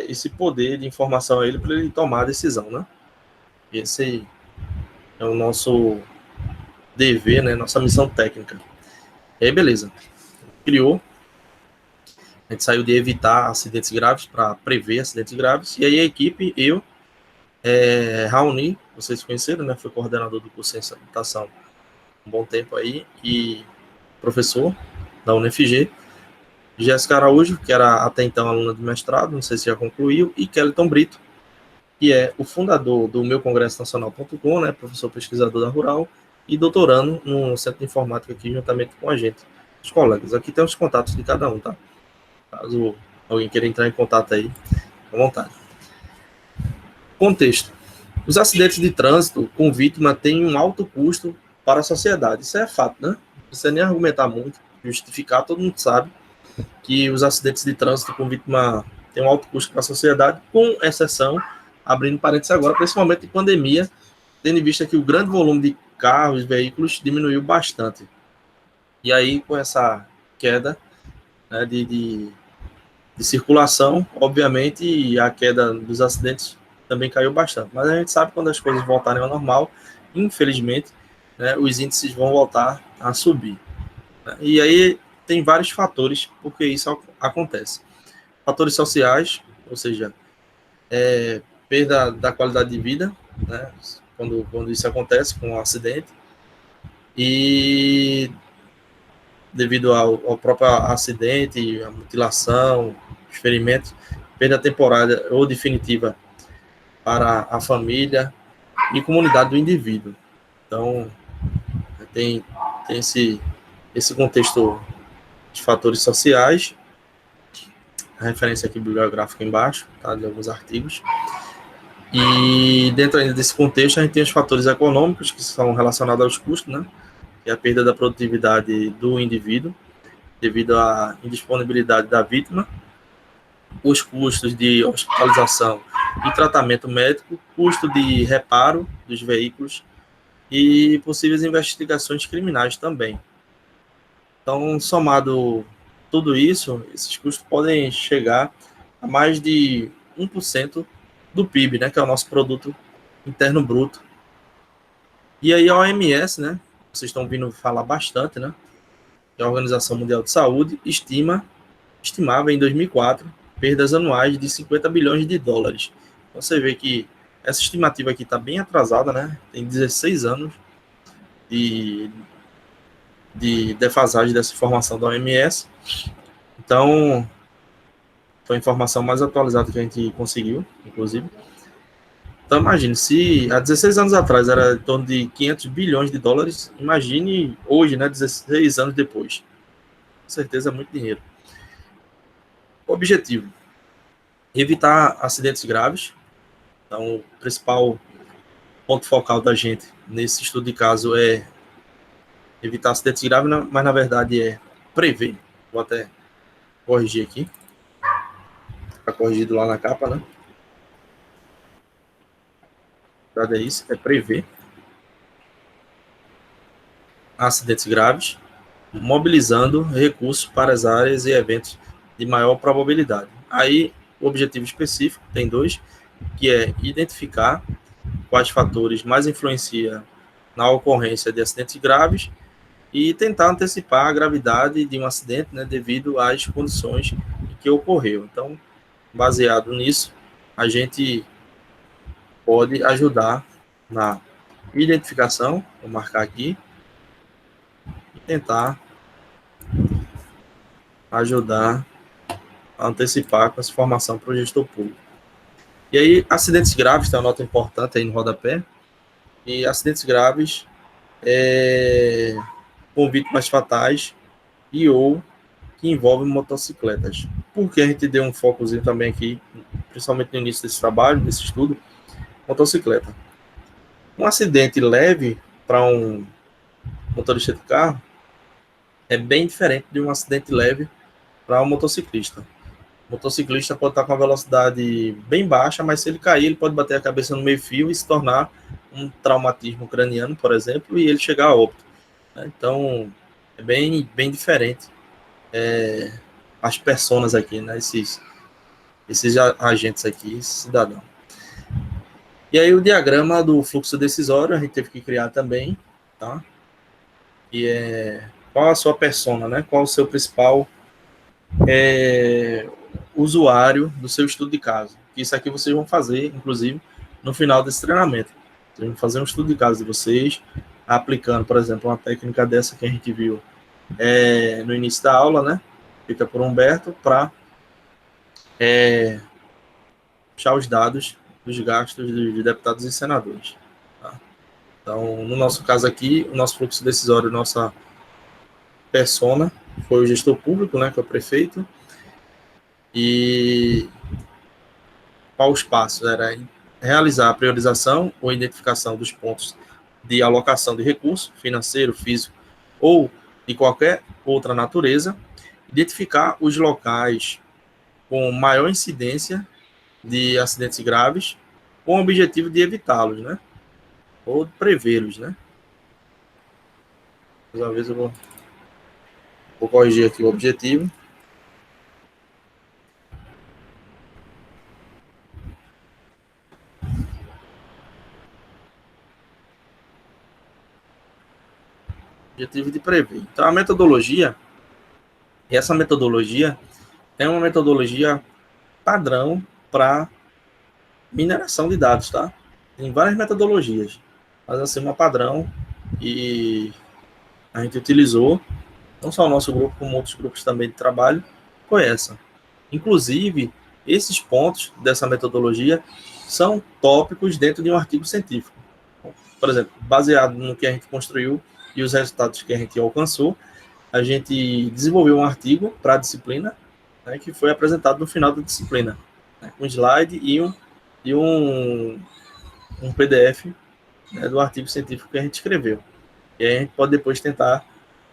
esse poder de informação a ele para ele tomar a decisão, né? é o nosso dever, né, nossa missão técnica. E aí, beleza. Criou. A gente saiu de evitar acidentes graves para prever acidentes graves. E aí a equipe, eu, Raoni, vocês conheceram, né? Fui coordenador do curso de ciência da computação um bom tempo aí, e professor da UniFG. Jéssica Araújo, que era até então aluna de mestrado, não sei se já concluiu, e Kellyton Brito, que é o fundador do meu Congresso Nacional.com, né? Professor pesquisador da Rural e doutorando no Centro de Informática aqui, juntamente com a gente, os colegas. Aqui tem os contatos de cada um, tá? Caso alguém queira entrar em contato aí, à vontade. Contexto. Os acidentes de trânsito com vítima têm um alto custo para a sociedade. Isso é fato, né? Não precisa nem argumentar muito, justificar, todo mundo sabe que os acidentes de trânsito com vítima têm um alto custo para a sociedade, com exceção, abrindo parênteses agora, principalmente em pandemia, tendo em vista que o grande volume de carros e veículos diminuiu bastante. E aí, com essa queda, né, de circulação, obviamente, a queda dos acidentes também caiu bastante. Mas a gente sabe que quando as coisas voltarem ao normal, infelizmente, né, os índices vão voltar a subir. E aí tem vários fatores porque isso acontece. Fatores sociais, ou seja, perda da qualidade de vida, né, quando isso acontece com um acidente, e devido ao próprio acidente, a mutilação, os ferimentos, perda temporária ou definitiva para a família e comunidade do indivíduo. Então, tem esse contexto de fatores sociais, a referência aqui bibliográfica embaixo, tá, de alguns artigos. E dentro ainda desse contexto, a gente tem os fatores econômicos, que são relacionados aos custos, né, que é a perda da produtividade do indivíduo, devido à indisponibilidade da vítima, os custos de hospitalização e tratamento médico, custo de reparo dos veículos e possíveis investigações criminais também. Então, somado tudo isso, esses custos podem chegar a mais de 1% do PIB, né, que é o nosso produto interno bruto. E aí a OMS, né, vocês estão ouvindo falar bastante, né, que a Organização Mundial de Saúde estimava em 2004 perdas anuais de 50 bilhões de dólares. Então você vê que essa estimativa aqui está bem atrasada, né? Tem 16 anos de defasagem dessa informação da OMS. Então, foi a informação mais atualizada que a gente conseguiu, inclusive. Então, imagine, se há 16 anos atrás era em torno de 500 bilhões de dólares, imagine hoje, né, 16 anos depois. Com certeza é muito dinheiro. Objetivo: evitar acidentes graves. Então, o principal ponto focal da gente nesse estudo de caso é evitar acidentes graves, mas na verdade é prever. Vou até corrigir aqui. Está corrigido lá na capa, né? Na verdade é isso, é prever acidentes graves, mobilizando recursos para as áreas e eventos de maior probabilidade. Aí, o objetivo específico, tem dois, que é identificar quais fatores mais influenciam na ocorrência de acidentes graves e tentar antecipar a gravidade de um acidente, né, devido às condições em que ocorreu. Então, baseado nisso, a gente pode ajudar na identificação, vou marcar aqui, e tentar ajudar a antecipar com essa informação para o gestor público. E aí, acidentes graves, tem uma nota importante aí no rodapé, e acidentes graves com vítimas fatais e ou que envolvem motocicletas. Por que a gente deu um focozinho também aqui, principalmente no início desse trabalho, desse estudo? Motocicleta. Um acidente leve para um motorista de carro é bem diferente de um acidente leve para um motociclista. O motociclista pode estar com uma velocidade bem baixa, mas se ele cair, ele pode bater a cabeça no meio-fio e se tornar um traumatismo craniano, por exemplo, e ele chegar a óbito. Então, é bem diferente as personas aqui, né? Esses agentes aqui, esse cidadão. E aí o diagrama do fluxo decisório a gente teve que criar também, tá? E qual a sua persona, né? Qual o seu principal usuário do seu estudo de caso. Isso aqui vocês vão fazer, inclusive, no final desse treinamento. Vocês vão fazer um estudo de caso de vocês, aplicando, por exemplo, uma técnica dessa que a gente viu no início da aula, né? Feita por Humberto, para puxar os dados dos gastos de deputados e senadores. Tá? Então, no nosso caso aqui, o nosso fluxo decisório, nossa persona, foi o gestor público, né, que é o prefeito, e qual os passos? Era realizar a priorização ou identificação dos pontos de alocação de recurso financeiro, físico ou de qualquer outra natureza, identificar os locais com maior incidência de acidentes graves, com o objetivo de evitá-los, né? Ou prevê-los, né? Mais uma vez eu vou corrigir aqui o objetivo. Objetivo de prever. Então, a metodologia, e essa metodologia é uma metodologia padrão para mineração de dados, tá? Tem várias metodologias, mas assim, uma padrão, e a gente utilizou, não só o nosso grupo, como outros grupos também de trabalho, foi essa. Inclusive, esses pontos dessa metodologia são tópicos dentro de um artigo científico. Por exemplo, baseado no que a gente construiu e os resultados que a gente alcançou, a gente desenvolveu um artigo para a disciplina, né, que foi apresentado no final da disciplina, né, um slide e um PDF, né, do artigo científico que a gente escreveu. E aí a gente pode depois tentar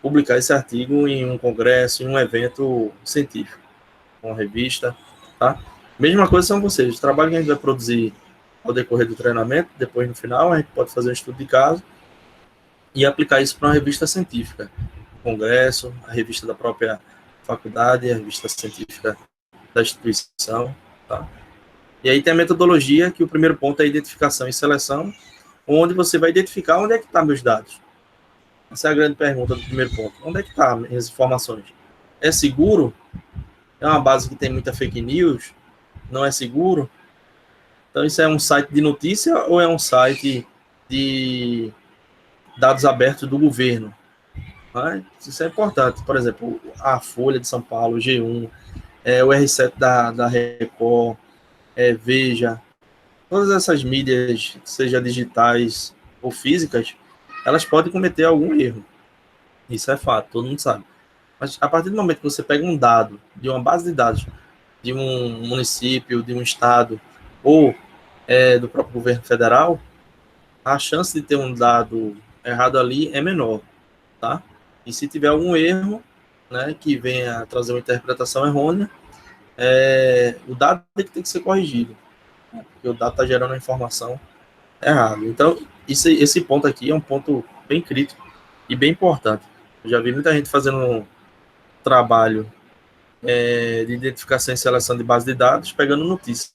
publicar esse artigo em um congresso, em um evento científico, uma revista, tá? Mesma coisa são vocês, o trabalho que a gente vai produzir ao decorrer do treinamento, depois no final, a gente pode fazer um estudo de caso e aplicar isso para uma revista científica, congresso, a revista da própria faculdade, a revista científica da instituição, tá? E aí tem a metodologia, que o primeiro ponto é a identificação e seleção, onde você vai identificar onde é que estão meus dados. Essa é a grande pergunta do primeiro ponto. Onde é que estão minhas informações? É seguro? É uma base que tem muita fake news? Não é seguro? Então, isso é um site de notícia ou é um site de dados abertos do governo? Isso é importante. Por exemplo, a Folha de São Paulo, o G1, o R7 da Record, Veja, todas essas mídias, seja digitais ou físicas, elas podem cometer algum erro. Isso é fato, todo mundo sabe. Mas a partir do momento que você pega um dado de uma base de dados de um município, de um estado, ou do próprio governo federal, a chance de ter um dado errado ali é menor, tá? E se tiver algum erro, né, que venha trazer uma interpretação errônea, o dado tem que ser corrigido, né, porque o dado está gerando a informação errada. Então, esse ponto aqui é um ponto bem crítico e bem importante. Eu já vi muita gente fazendo um trabalho de identificação e seleção de base de dados, pegando notícia,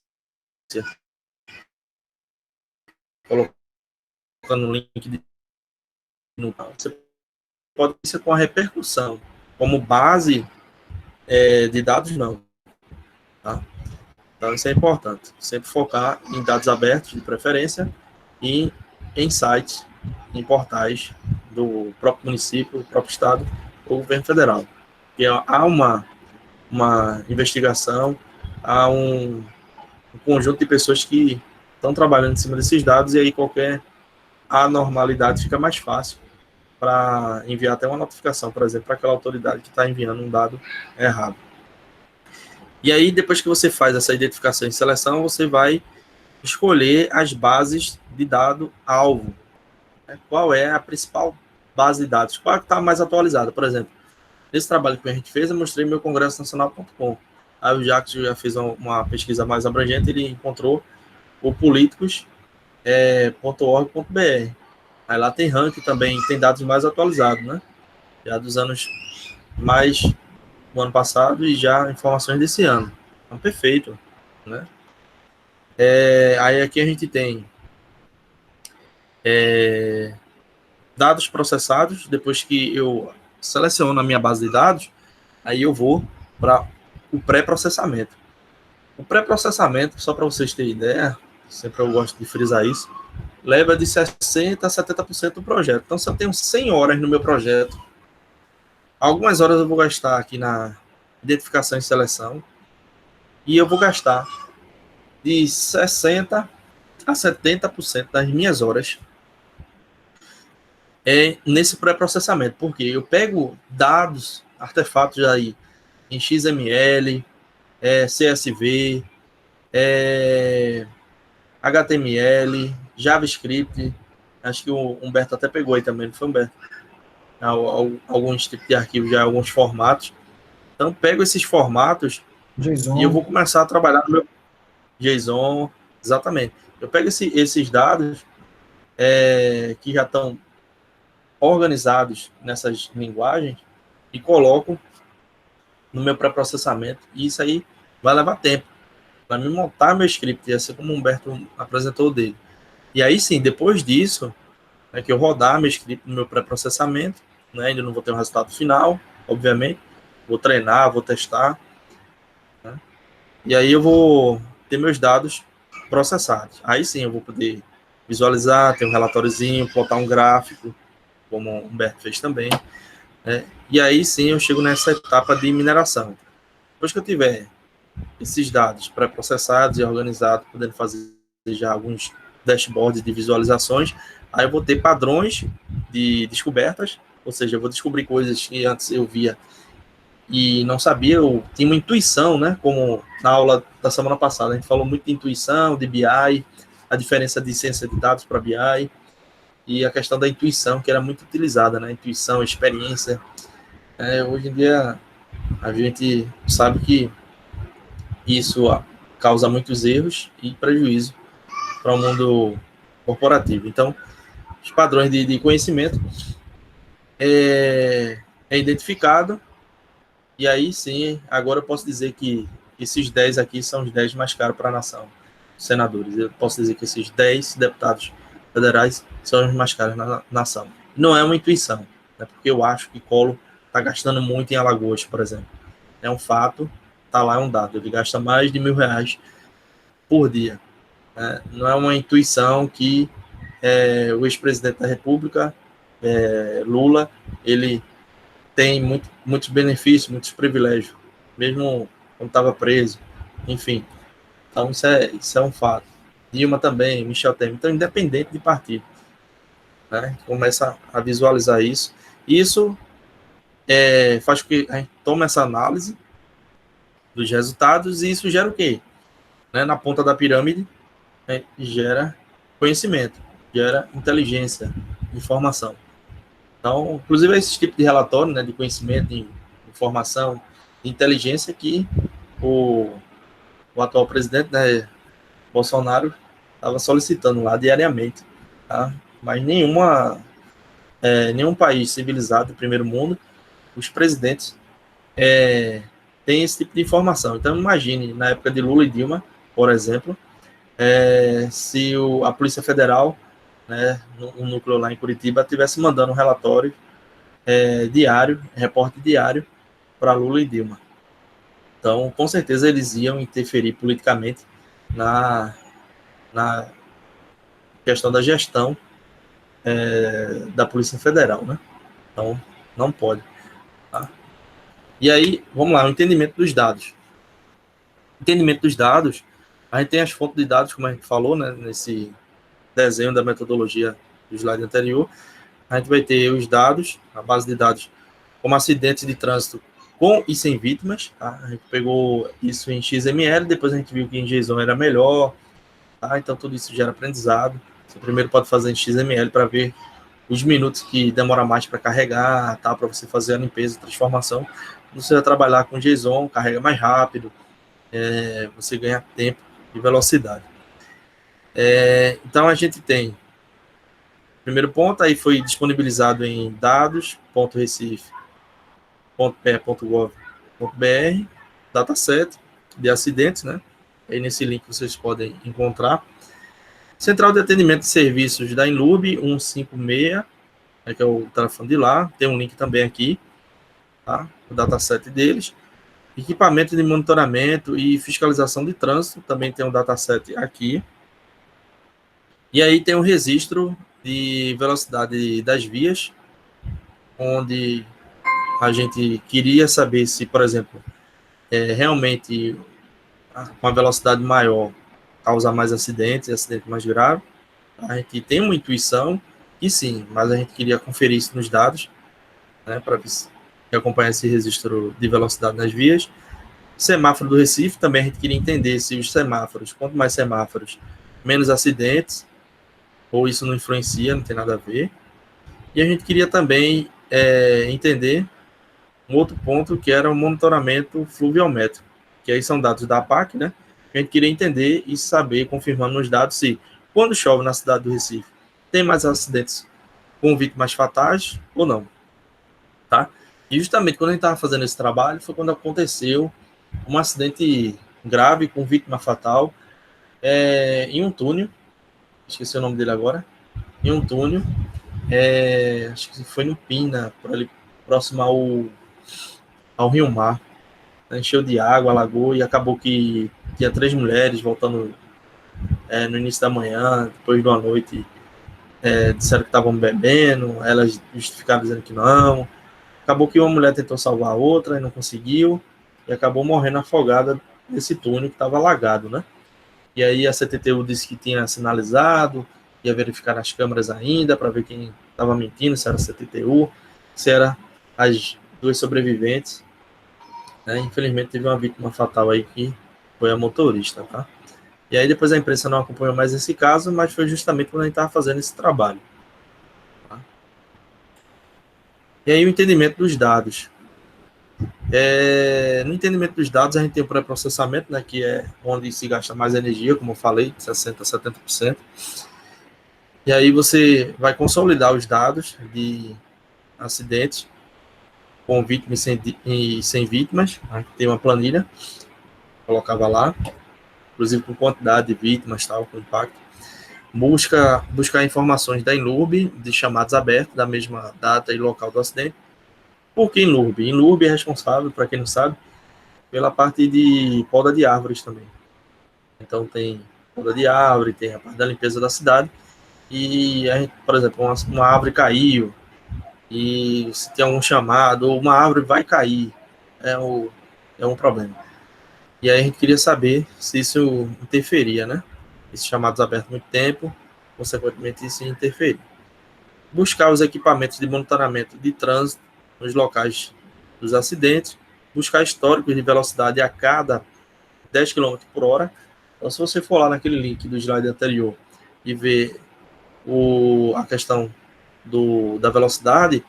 colocando um link você pode ser com a repercussão, como base de dados, não. Tá? Então, isso é importante. Sempre focar em dados abertos, de preferência, e em sites, em portais do próprio município, do próprio estado ou governo federal. Porque há uma investigação, há um conjunto de pessoas que estão trabalhando em cima desses dados, e aí qualquer anormalidade fica mais fácil para enviar até uma notificação, por exemplo, para aquela autoridade que está enviando um dado errado. E aí, depois que você faz essa identificação e seleção, você vai escolher as bases de dado alvo. Qual é a principal base de dados? Qual é que está mais atualizada? Por exemplo, nesse trabalho que a gente fez, eu mostrei meu congressonacional.com. Aí o Jacques já fez uma pesquisa mais abrangente, ele encontrou o políticos.org.br. Aí lá tem ranking também, tem dados mais atualizados, né? Já dos anos mais do ano passado e já informações desse ano. Então, perfeito, né? Aí aqui a gente tem Dados processados, depois que eu seleciono a minha base de dados, aí eu vou para o pré-processamento. O pré-processamento, só para vocês terem ideia, sempre eu gosto de frisar isso, leva de 60% a 70% do projeto. Então, se eu tenho 100 horas no meu projeto, algumas horas eu vou gastar aqui na identificação e seleção, e eu vou gastar de 60% a 70% das minhas horas nesse pré-processamento, porque eu pego dados, artefatos aí em XML, CSV, HTML, JavaScript, acho que o Humberto até pegou aí também, não foi, Humberto? Alguns tipos de arquivos, já alguns formatos. Então, pego esses formatos JSON. e eu vou começar a trabalhar no meu JSON, exatamente. Eu pego esses dados que já estão organizados nessas linguagens e coloco no meu pré-processamento, e isso aí vai levar tempo para me montar meu script, assim como o Humberto apresentou dele. E aí sim, depois disso, que eu rodar meu script no meu pré-processamento, né, ainda não vou ter um resultado final, obviamente, vou treinar, vou testar, né, e aí eu vou ter meus dados processados. Aí sim eu vou poder visualizar, ter um relatóriozinho, plotar um gráfico, como o Humberto fez também, né, e aí sim eu chego nessa etapa de mineração. Depois que eu tiver esses dados pré-processados e organizados, podendo fazer já alguns dashboards de visualizações, aí eu vou ter padrões de descobertas, ou seja, eu vou descobrir coisas que antes eu via e não sabia, eu tinha uma intuição, né, como na aula da semana passada, a gente falou muito de intuição, de BI, a diferença de ciência de dados para BI, e a questão da intuição, que era muito utilizada, né, intuição, experiência. Hoje em dia, a gente sabe que isso causa muitos erros e prejuízo para o mundo corporativo. Então, os padrões de conhecimento é identificado, e aí sim, agora eu posso dizer que esses 10 aqui são os 10 mais caros para a nação, senadores. Eu posso dizer que esses 10 deputados federais são os mais caros na nação. Não é uma intuição, né, porque eu acho que Collor está gastando muito em Alagoas, por exemplo. É um fato, está lá, é um dado. Ele gasta mais de R$1.000 por dia. Não é uma intuição que o ex-presidente da República, Lula, ele tem muitos benefícios, muitos privilégios, mesmo quando estava preso, enfim. Então, isso é um fato. Dilma também, Michel Temer, então, independente de partido, né? Começa a visualizar isso. Isso faz com que a gente tome essa análise dos resultados, e isso gera o quê? Na ponta da pirâmide, gera conhecimento, gera inteligência, informação. Então, inclusive, esse tipo de relatório, né, de conhecimento, de informação, de inteligência que o atual presidente, né, Bolsonaro, estava solicitando lá diariamente. Tá? Mas nenhum país civilizado do primeiro mundo, os presidentes têm esse tipo de informação. Então, imagine, na época de Lula e Dilma, por exemplo, se a Polícia Federal, né, um núcleo lá em Curitiba, estivesse mandando um relatório diário, reporte diário, para Lula e Dilma. Então, com certeza, eles iam interferir politicamente na questão da gestão da Polícia Federal, né? Então, não pode. Tá? E aí, vamos lá, o entendimento dos dados. Entendimento dos dados, a gente tem as fontes de dados, como a gente falou, né, nesse desenho da metodologia do slide anterior. A gente vai ter os dados, a base de dados, como acidentes de trânsito com e sem vítimas. Tá? A gente pegou isso em XML, depois a gente viu que em JSON era melhor. Tá? Então, tudo isso gera aprendizado. Você primeiro pode fazer em XML para ver os minutos que demora mais para carregar, tá? Para você fazer a limpeza, a transformação. Você vai trabalhar com JSON, carrega mais rápido, você ganha tempo e velocidade. Então, a gente tem primeiro ponto, aí foi disponibilizado em dados.recife.pe.gov.br, dataset de acidentes, né? Aí nesse link vocês podem encontrar. Central de atendimento de serviços da Inlub 156, que é o telefone de lá, tem um link também aqui, tá? O dataset deles. Equipamento de monitoramento e fiscalização de trânsito, também tem um dataset aqui. E aí tem um registro de velocidade das vias, onde a gente queria saber se, por exemplo, realmente uma velocidade maior causa mais acidentes mais graves. A gente tem uma intuição que sim, mas a gente queria conferir isso nos dados, né, para acompanhar esse registro de velocidade nas vias. Semáforo do Recife, também a gente queria entender se os semáforos, quanto mais semáforos, menos acidentes, ou isso não influencia, não tem nada a ver. E a gente queria também entender um outro ponto, que era o monitoramento fluviométrico, que aí são dados da APAC, né? A gente queria entender e saber, confirmando nos dados, se quando chove na cidade do Recife, tem mais acidentes com vítimas fatais ou não, tá? E justamente quando a gente estava fazendo esse trabalho, foi quando aconteceu um acidente grave com vítima fatal em um túnel, esqueci o nome dele agora, em um túnel, acho que foi no Pina, por ali, próximo ao Rio Mar, encheu de água, alagou, e acabou que tinha 3 mulheres voltando no início da manhã, depois de uma noite, disseram que estavam bebendo, elas justificaram dizendo que não. Acabou que uma mulher tentou salvar a outra e não conseguiu, e acabou morrendo afogada nesse túnel que estava alagado, né? E aí a CTTU disse que tinha sinalizado, ia verificar nas câmeras ainda, para ver quem estava mentindo, se era a CTTU, se era as 2 sobreviventes. Né? Infelizmente teve uma vítima fatal aí, que foi a motorista, tá? E aí depois a imprensa não acompanhou mais esse caso, mas foi justamente quando a gente estava fazendo esse trabalho. Tá? E aí o entendimento dos dados. No entendimento dos dados, a gente tem o pré-processamento, né, que é onde se gasta mais energia, como eu falei, 60% a 70%. E aí você vai consolidar os dados de acidentes com vítimas e sem vítimas. Tem uma planilha, colocava lá, inclusive com quantidade de vítimas, tal, com impacto. Buscar informações da Inlub, de chamados abertos, da mesma data e local do acidente. Por que Inlub? Inlub é responsável, para quem não sabe, pela parte de poda de árvores também. Então tem poda de árvore, tem a parte da limpeza da cidade, e a gente, por exemplo, uma árvore caiu, e se tem algum chamado, ou uma árvore vai cair, é um problema. E aí a gente queria saber se isso interferia, né? Esses chamados abertos muito tempo, consequentemente isso interferia. Buscar os equipamentos de monitoramento de trânsito nos locais dos acidentes, buscar históricos de velocidade a cada 10 km por hora. Então, se você for lá naquele link do slide anterior e ver a questão da velocidade,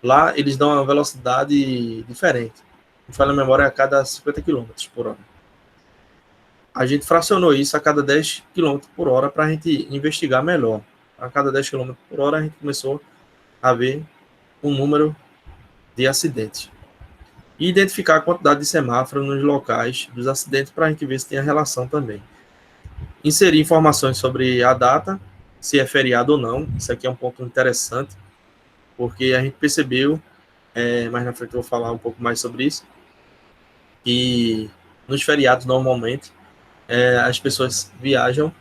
lá eles dão uma velocidade diferente. Não falha a memória, a cada 50 km por hora. A gente fracionou isso a cada 10 km por hora para a gente investigar melhor. A cada 10 km por hora a gente começou a ver um número de acidentes. E identificar a quantidade de semáforos nos locais dos acidentes para a gente ver se tem a relação também. Inserir informações sobre a data, se é feriado ou não. Isso aqui é um ponto interessante, porque a gente percebeu, mais na frente eu vou falar um pouco mais sobre isso, que nos feriados normalmente as pessoas viajam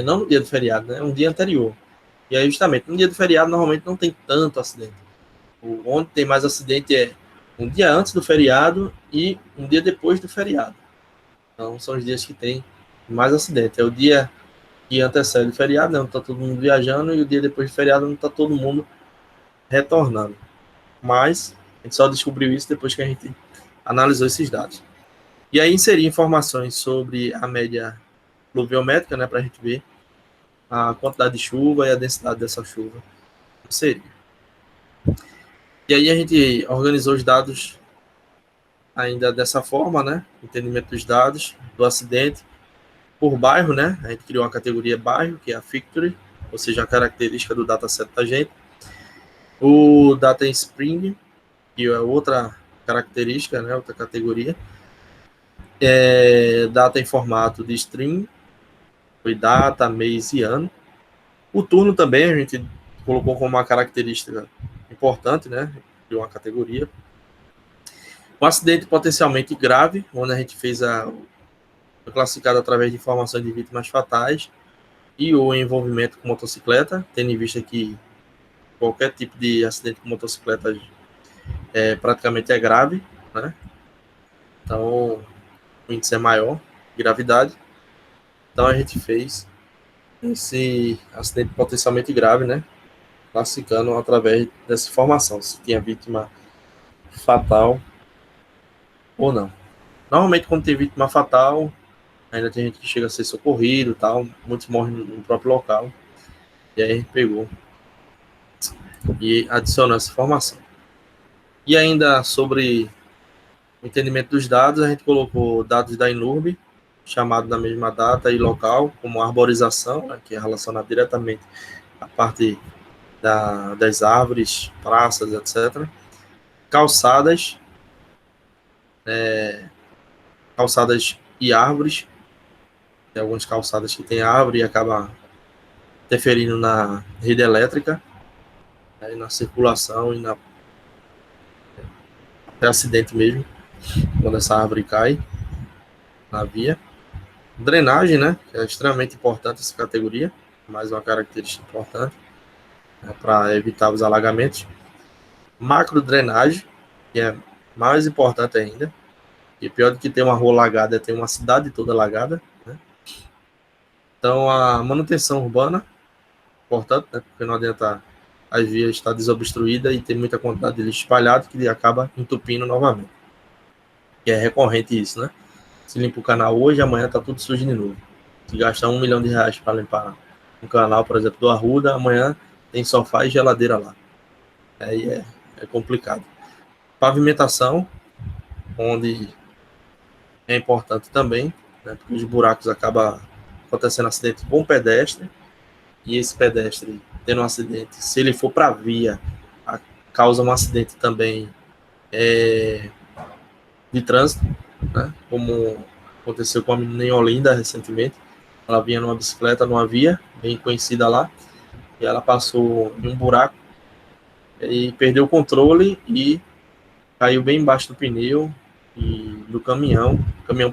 não no dia do feriado, né, um dia anterior. E aí justamente no dia do feriado normalmente não tem tanto acidente. Onde tem mais acidente é um dia antes do feriado e um dia depois do feriado. Então são os dias que tem mais acidente. É o dia que antecede o feriado, né, não está todo mundo viajando, e o dia depois do feriado não está todo mundo retornando. Mas a gente só descobriu isso depois que a gente analisou esses dados. E aí inserir informações sobre a média pluviométrica, né, para a gente ver a quantidade de chuva e a densidade dessa chuva. Seria. E aí a gente organizou os dados ainda dessa forma, né? Entendimento dos dados do acidente por bairro, né? A gente criou uma categoria bairro, que é a Victory, ou seja, a característica do dataset da gente. O Data Spring, que é outra característica, né? Outra categoria. Data em formato de string, Foi data, mês e ano. O turno também a gente colocou como uma característica importante, né, de uma categoria. Um acidente potencialmente grave, onde a gente fez foi classificado através de informações de vítimas fatais e o envolvimento com motocicleta, tendo em vista que qualquer tipo de acidente com motocicleta praticamente é grave, né? Então, o índice é maior, gravidade. Então, a gente fez esse acidente potencialmente grave, né? Classificando através dessa informação, se tinha vítima fatal ou não. Normalmente, quando tem vítima fatal, ainda tem gente que chega a ser socorrido e tal, muitos morrem no próprio local. E aí a gente pegou e adicionou essa informação. E ainda sobre o entendimento dos dados, a gente colocou dados da INURB, chamado na mesma data e local, como arborização, né, que é relacionado diretamente à parte das árvores, praças, etc. Calçadas, calçadas e árvores. Tem algumas calçadas que tem árvore e acaba interferindo na rede elétrica, né, na circulação e até acidente mesmo, quando essa árvore cai na via. Drenagem, né, que é extremamente importante essa categoria, mais uma característica importante, né, para evitar os alagamentos. Macro drenagem, que é mais importante ainda, e pior do que ter uma rua alagada é ter uma cidade toda alagada, né? Então, a manutenção urbana, importante, né, porque não adianta as vias estar desobstruídas e ter muita quantidade de lixo espalhado que acaba entupindo novamente. E é recorrente isso, né? Se limpa o canal hoje, amanhã está tudo sujo de novo. Se gastar R$1 milhão para limpar um canal, por exemplo, do Arruda, amanhã tem sofá e geladeira lá. Aí é complicado. Pavimentação, onde é importante também, né, porque os buracos acabam acontecendo acidente com pedestre, e esse pedestre tendo um acidente, se ele for para a via, causa um acidente também de trânsito, né, como aconteceu com a menina em Olinda recentemente. Ela vinha numa bicicleta, numa via, bem conhecida lá, e ela passou em um buraco e perdeu o controle e caiu bem embaixo do pneu e do caminhão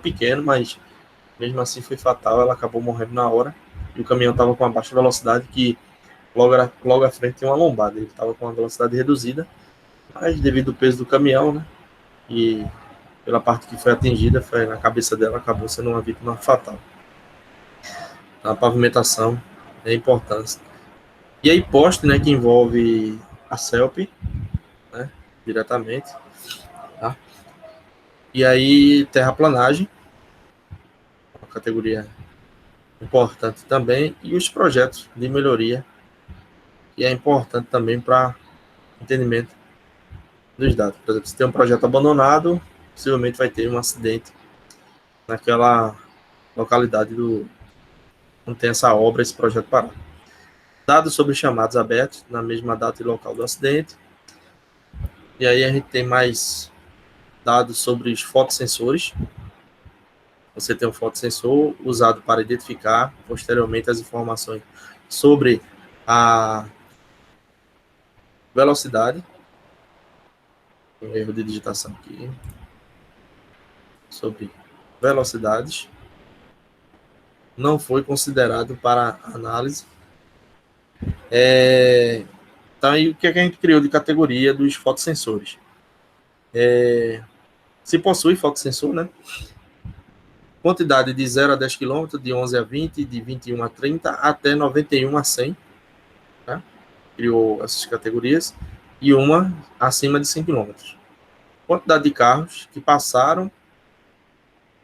pequeno, mas mesmo assim foi fatal, ela acabou morrendo na hora, e o caminhão estava com uma baixa velocidade que logo à frente tem uma lombada, ele estava com uma velocidade reduzida, mas devido ao peso do caminhão, né, e pela parte que foi atingida, foi na cabeça dela, acabou sendo uma vítima fatal. A pavimentação é importante. E aí poste, né, que envolve a CELP, né, diretamente, tá? E aí terraplanagem, uma categoria importante também, e os projetos de melhoria, que é importante também para entendimento dos dados. Por exemplo, se tem um projeto abandonado, possivelmente vai ter um acidente naquela localidade onde tem essa obra, esse projeto parado. Dados sobre chamados abertos na mesma data e local do acidente. E aí a gente tem mais dados sobre os fotossensores. Você tem um fotossensor usado para identificar posteriormente as informações sobre a velocidade. Um erro de digitação aqui. Sobre velocidades. Não foi considerado para análise. Então, aí, o que a gente criou de categoria dos fotossensores? Se possui fotossensor, né? Quantidade de 0 a 10 km, de 11 a 20, de 21 a 30, até 91 a 100. Tá? Criou essas categorias. E uma acima de 100 km. Quantidade de carros que passaram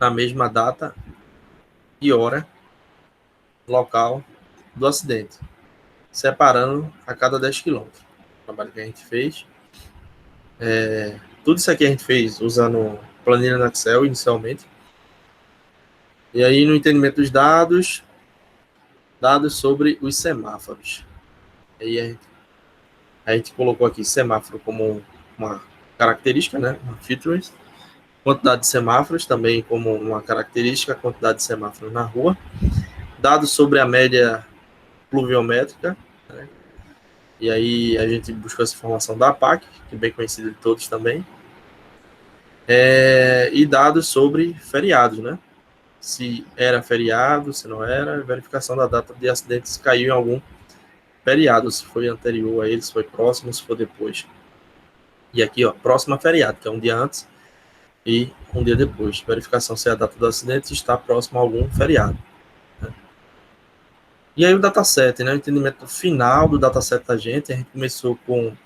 na mesma data e hora, local do acidente, separando a cada 10 km. O trabalho que a gente fez. Tudo isso aqui a gente fez usando planilha no Excel inicialmente. E aí, no entendimento dos dados sobre os semáforos. Aí a gente colocou aqui semáforo como uma característica, né? Uma feature. Quantidade de semáforos também como uma característica, quantidade de semáforos na rua. dados sobre a média pluviométrica, né? E aí a gente buscou essa informação da APAC, que é bem conhecida de todos também, e dados sobre feriados, né? Se era feriado, se não era, verificação da data de acidentes, se caiu em algum feriado, se foi anterior a ele, se foi próximo, se foi depois. E aqui, ó, próximo a feriado, que é um dia antes e um dia depois. Verificação se a data do acidente está próximo a algum feriado. Né? E aí o dataset, né? O entendimento final do dataset da gente, a gente começou com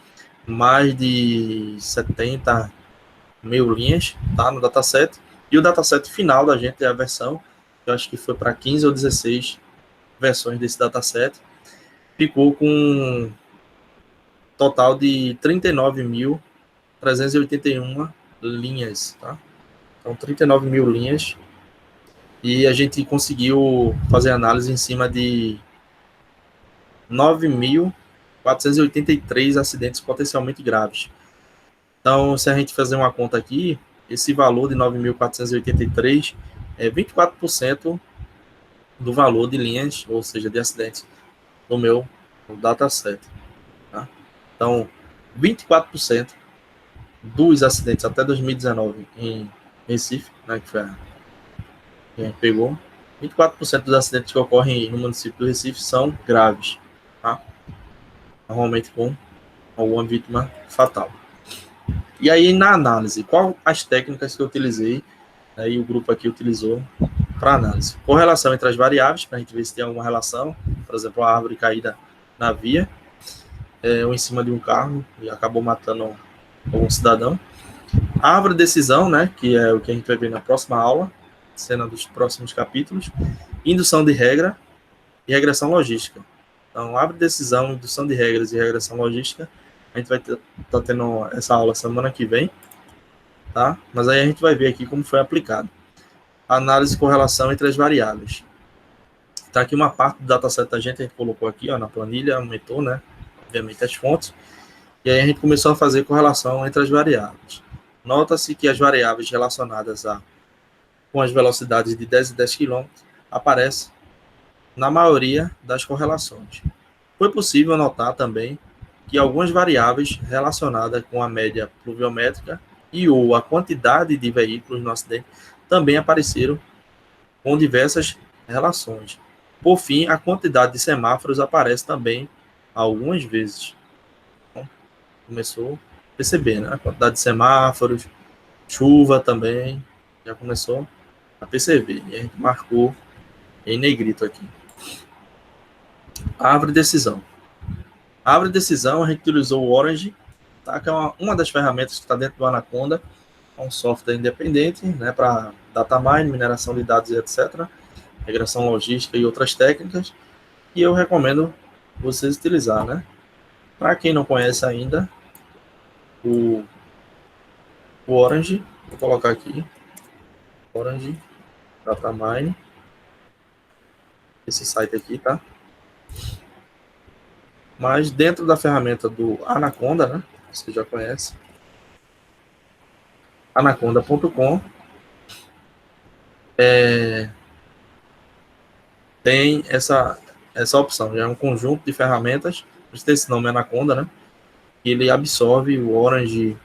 mais de 70 mil linhas, tá, no dataset. E o dataset final da gente é a versão, eu acho que foi para 15 ou 16 versões desse dataset. Ficou com um total de 39.381 linhas, tá? Então, 39 mil linhas. E a gente conseguiu fazer análise em cima de 9.483 acidentes potencialmente graves. Então, se a gente fazer uma conta aqui, esse valor de 9.483 é 24% do valor de linhas, ou seja, de acidentes, do meu dataset. Tá? Então, 24% dos acidentes até 2019 em Recife, né, que foi a que a gente pegou, 24% dos acidentes que ocorrem no município do Recife são graves. Tá? Normalmente com alguma vítima fatal. E aí, na análise, qual as técnicas que eu utilizei, aí o grupo aqui utilizou para análise? Correlação entre as variáveis, para a gente ver se tem alguma relação, por exemplo, a árvore caída na via, ou em cima de um carro, e acabou matando algum cidadão. A árvore de decisão, né, que é o que a gente vai ver na próxima aula, cena dos próximos capítulos, indução de regra e regressão logística. Então, árvore de decisão, indução de regras e regressão logística, a gente vai estar tendo essa aula semana que vem, tá? Mas aí a gente vai ver aqui como foi aplicado. Análise e correlação entre as variáveis. Tá aqui uma parte do dataset da gente, a gente colocou aqui, ó, na planilha, aumentou, né? Obviamente as fontes. E aí a gente começou a fazer correlação entre as variáveis. Nota-se que as variáveis relacionadas com as velocidades de 10 e 10 km aparecem na maioria das correlações. Foi possível notar também que algumas variáveis relacionadas com a média pluviométrica e ou a quantidade de veículos no acidente também apareceram com diversas relações. Por fim, a quantidade de semáforos aparece também algumas vezes. Então, começou a perceber, né? A quantidade de semáforos, chuva também, já começou a perceber. E a gente marcou em negrito aqui. Árvore de decisão. A árvore de decisão, a gente utilizou o Orange, tá? Que é uma das ferramentas que está dentro do Anaconda, é um software independente, né, para data mining, mineração de dados e etc., regressão logística e outras técnicas, e eu recomendo vocês utilizar, né? Para quem não conhece ainda, o Orange, vou colocar aqui, Orange Data Mine, esse site aqui, tá? Mas dentro da ferramenta do Anaconda, né? Você já conhece. Anaconda.com tem essa opção. Já é um conjunto de ferramentas. Esse nome é Anaconda, né? Ele absorve o Orange,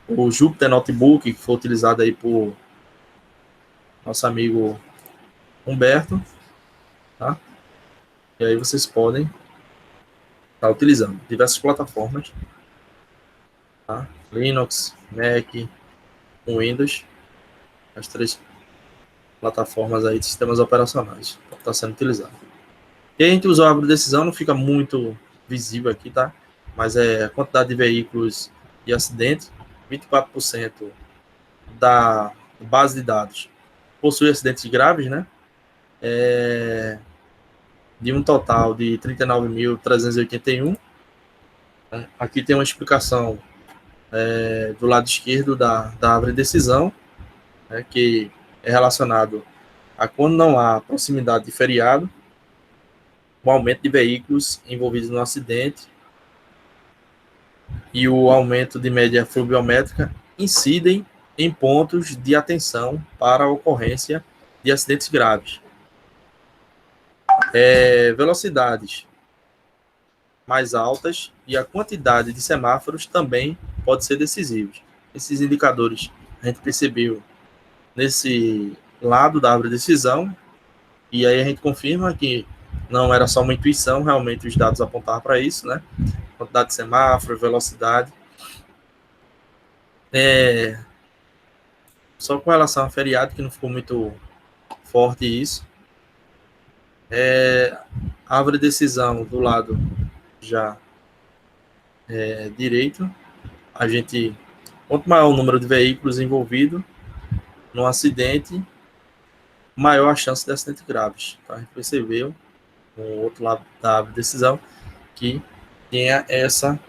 o Jupyter Notebook, que foi utilizado aí por nosso amigo Humberto, tá? E aí vocês podem estar utilizando diversas plataformas, tá? Linux, Mac, Windows, as 3 plataformas aí de sistemas operacionais está sendo utilizado. E a gente usou a árvore de decisão, não fica muito visível aqui, tá? Mas é a quantidade de veículos e acidentes, 24% da base de dados possui acidentes graves, né? De um total de 39.381. Aqui tem uma explicação do lado esquerdo da árvore de decisão, né, que é relacionado a quando não há proximidade de feriado, o aumento de veículos envolvidos no acidente e o aumento de média fluviométrica incidem em pontos de atenção para a ocorrência de acidentes graves. Velocidades mais altas e a quantidade de semáforos também pode ser decisivos. Esses indicadores a gente percebeu nesse lado da árvore de decisão, e aí a gente confirma que não era só uma intuição, realmente os dados apontavam para isso, né? Quantidade de semáforo, velocidade. Só com relação a feriado, que não ficou muito forte isso. A árvore de decisão do lado já direito, a gente, quanto maior o número de veículos envolvidos no acidente, maior a chance de acidentes graves. Então, a gente percebeu, no outro lado da árvore de decisão, que tinha essa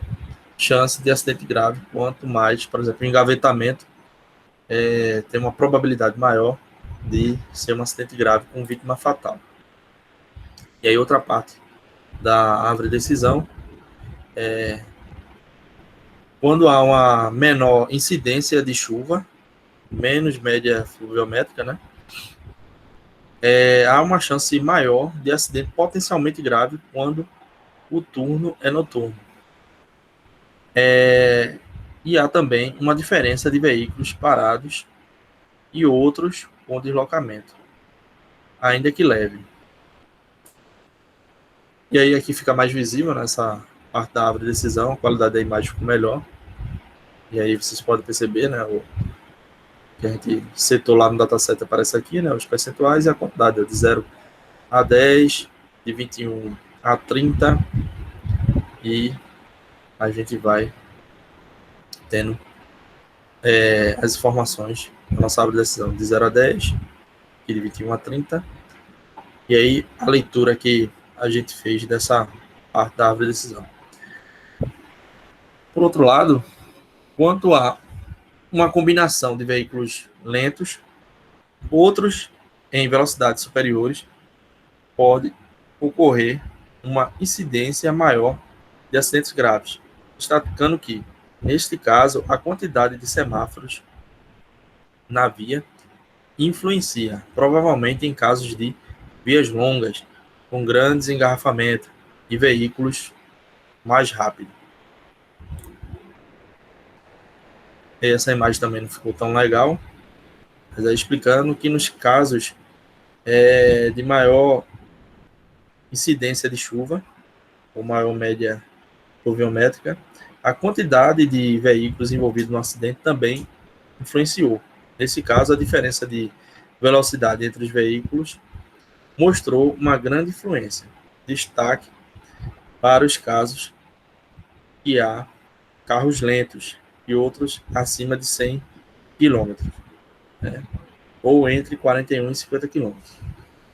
chance de acidente grave, quanto mais, por exemplo, engavetamento, tem uma probabilidade maior de ser um acidente grave com vítima fatal. E aí, outra parte da árvore de decisão, quando há uma menor incidência de chuva, menos média fluviométrica, né? Há uma chance maior de acidente potencialmente grave quando o turno é noturno. E há também uma diferença de veículos parados e outros com deslocamento, ainda que leve. E aí aqui fica mais visível nessa parte da árvore de decisão, a qualidade da imagem ficou melhor. E aí vocês podem perceber, né, o que a gente setou lá no dataset aparece aqui, né, os percentuais e a quantidade de 0 a 10, de 21 a 30, e a gente vai tendo as informações da nossa árvore de decisão de 0 a 10 e de 21 a 30, e aí a leitura que a gente fez dessa parte da árvore de decisão. Por outro lado, quanto a uma combinação de veículos lentos, outros em velocidades superiores, pode ocorrer uma incidência maior de acidentes graves, destacando que, neste caso, a quantidade de semáforos na via influencia, provavelmente em casos de vias longas, com grandes engarrafamentos e veículos mais rápidos. Essa imagem também não ficou tão legal, mas aí explicando que nos casos de maior incidência de chuva, ou maior média pluviométrica, a quantidade de veículos envolvidos no acidente também influenciou. Nesse caso, a diferença de velocidade entre os veículos mostrou uma grande influência. Destaque para os casos que há carros lentos e outros acima de 100 km, né? Ou entre 41 e 50 km.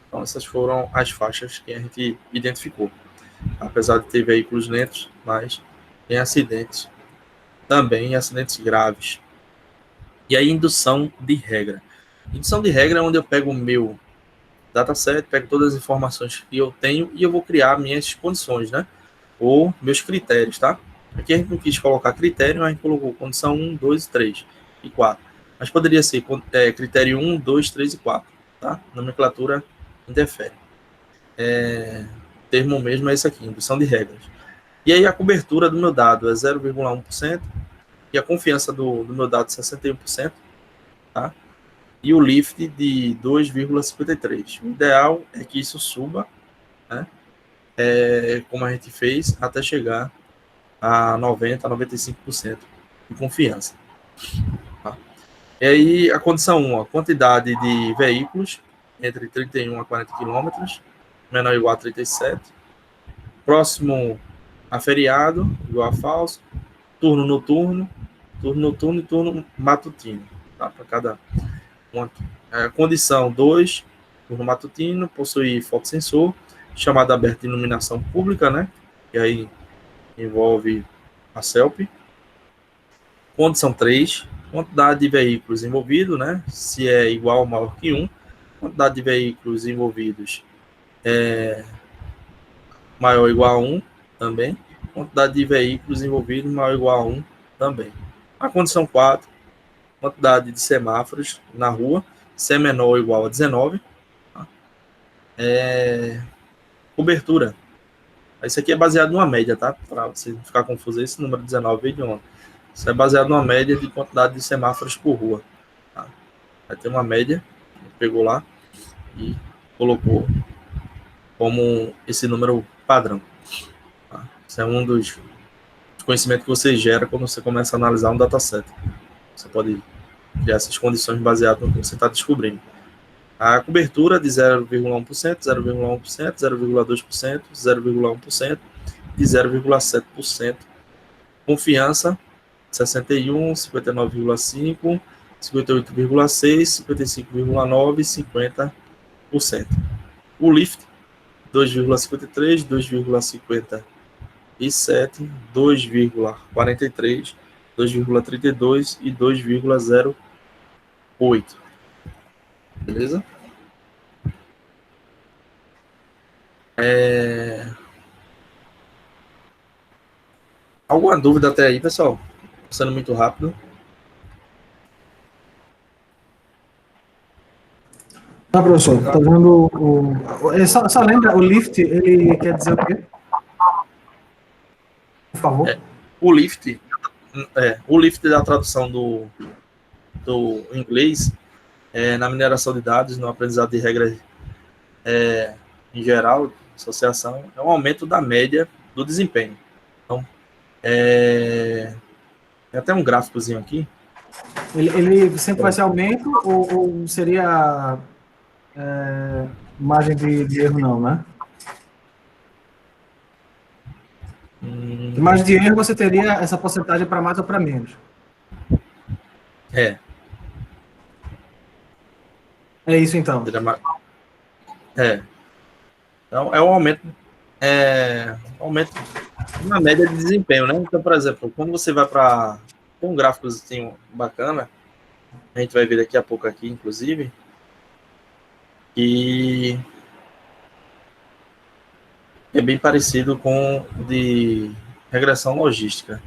Então, essas foram as faixas que a gente identificou. Apesar de ter veículos lentos, mas tem acidentes, também acidentes graves. E aí, indução de regra. Indução de regra é onde eu pego o meu dataset, pego todas as informações que eu tenho e eu vou criar minhas condições, né? Ou meus critérios, tá? Aqui a gente não quis colocar critério, a gente colocou condição 1, 2, 3 e 4. Mas poderia ser critério 1, 2, 3 e 4, tá? Nomenclatura interfere. O termo mesmo é esse aqui, indução de regras. E aí a cobertura do meu dado é 0,1% e a confiança do meu dado é 61%, tá? E o lift de 2,53%. O ideal é que isso suba, né? Como a gente fez, até chegar a 90%, a 95% de confiança. Tá? E aí a condição 1, a quantidade de veículos entre 31 a 40 km, menor ou igual a 37. Próximo a feriado, igual a falso. Turno noturno e turno matutino. Tá? Para cada uma. Condição 2, turno matutino, possui fotossensor, chamada aberta de iluminação pública, né? E aí envolve a CELP. Condição 3, quantidade de veículos envolvidos, né? Se é igual ou maior que 1. Quantidade de veículos envolvidos maior ou igual a 1 também. Quantidade de veículos envolvidos maior ou igual a 1 também. A condição 4, quantidade de semáforos na rua, se é menor ou igual a 19. Tá? Cobertura. Isso aqui é baseado numa média, tá? Para você não ficar confuso, esse número 19 veio de onde? Isso é baseado numa média de quantidade de semáforos por rua. Tá? Vai ter uma média, pegou lá e colocou como esse número padrão. Tá? Isso é um dos conhecimentos que você gera quando você começa a analisar um dataset. Você pode criar essas condições baseadas no que você está descobrindo. A cobertura de 0,1%, 0,1%, 0,2%, 0,1% e 0,7%. Confiança, 61, 59,5%, 58,6%, 55,9% e 50%. O lift, 2,53%, 2,57%, 2,43%, 2,32% e 2,08%. Beleza? Alguma dúvida até aí, pessoal? Sendo muito rápido. Tá, professor, tá vendo só lembra, o lift, ele quer dizer o quê? Por favor. O lift da tradução do inglês, na mineração de dados, no aprendizado de regras em geral, associação, é um aumento da média do desempenho. Então, tem até um gráficozinho aqui. Ele sempre vai ser aumento ou seria margem de erro não, né? Margem de erro você teria essa porcentagem para mais ou para menos. É isso então. Então, é um aumento na média de desempenho, né? Então, por exemplo, quando você vai para um gráfico assim, bacana, a gente vai ver daqui a pouco aqui, inclusive, e é bem parecido com o de regressão logística.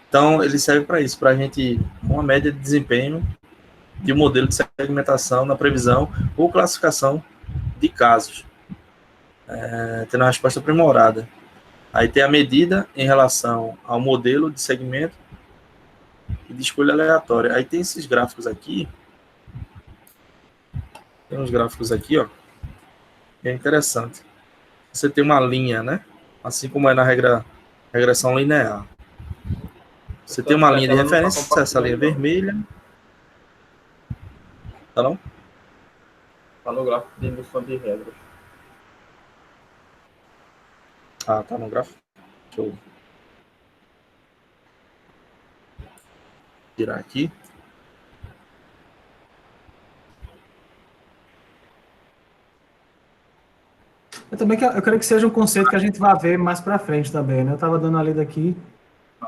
Então, ele serve para isso, para a gente, uma média de desempenho de um modelo de segmentação na previsão ou classificação de casos, tendo a resposta aprimorada. Aí tem a medida em relação ao modelo de segmento e de escolha aleatória. Aí tem esses gráficos aqui. Tem uns gráficos aqui, ó. Que é interessante. Você tem uma linha, né? Assim como é na regressão linear. Você tem uma linha de referência, essa linha vermelha. Tá não? Tá no gráfico de indução de regras. Ah, tá no gráfico. Deixa eu tirar aqui. Eu quero que seja um conceito que a gente vai ver mais para frente também, né? Eu estava dando a lida aqui,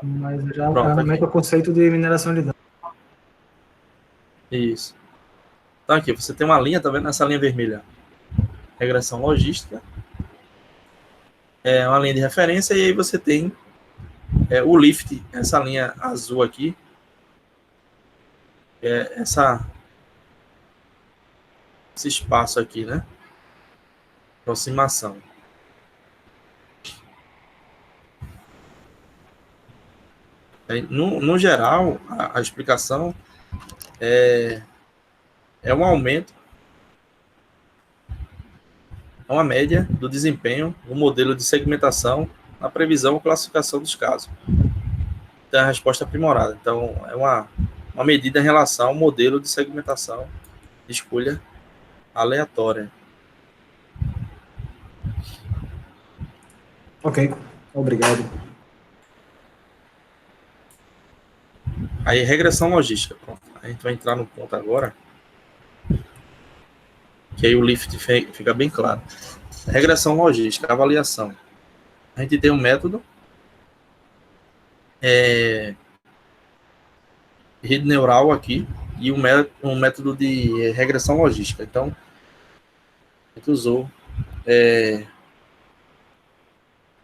mas já realmente é o conceito de mineração de dados. Isso. Então aqui, você tem uma linha, tá vendo? Nessa linha vermelha. Regressão logística. É uma linha de referência e aí você tem o lift, essa linha azul aqui. Esse espaço aqui, né? Aproximação. No geral, a explicação é um aumento, é uma média do desempenho do modelo de segmentação na previsão ou classificação dos casos. Então, a resposta aprimorada. Então, é uma medida em relação ao modelo de segmentação de escolha aleatória. Ok, obrigado. Aí, regressão logística. Pronto. A gente vai entrar no ponto agora, que aí o lift fica bem claro. Regressão logística, avaliação. A gente tem um método rede neural aqui e um método de regressão logística. Então, a gente usou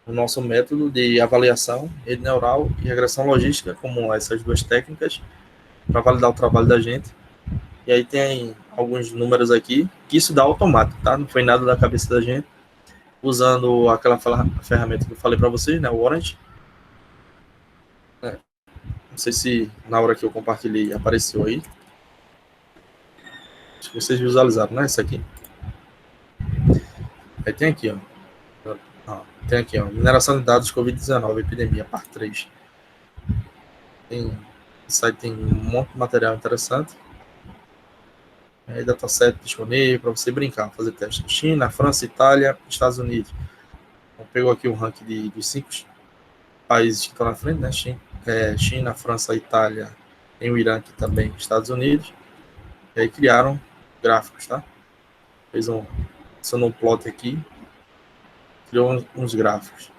o nosso método de avaliação, rede neural e regressão logística, como essas duas técnicas, para validar o trabalho da gente. E aí tem alguns números aqui, que isso dá automático, tá? Não foi nada da cabeça da gente, usando aquela ferramenta que eu falei para vocês, né? O Orange. Não sei se na hora que eu compartilhei apareceu aí. Acho que vocês visualizaram, né? Isso aqui. Aí tem aqui, ó. Tem aqui, ó. Mineração de dados Covid-19, epidemia, parte 3. Isso aí tem um monte de material interessante. Aí dataset disponível para você brincar, fazer teste. China, França, Itália, Estados Unidos. Então, pegou aqui o ranking dos 5 países que estão na frente, né? China, França, Itália, tem o Irã aqui também, Estados Unidos. E aí criaram gráficos, tá? Fez um plot aqui, criou uns gráficos.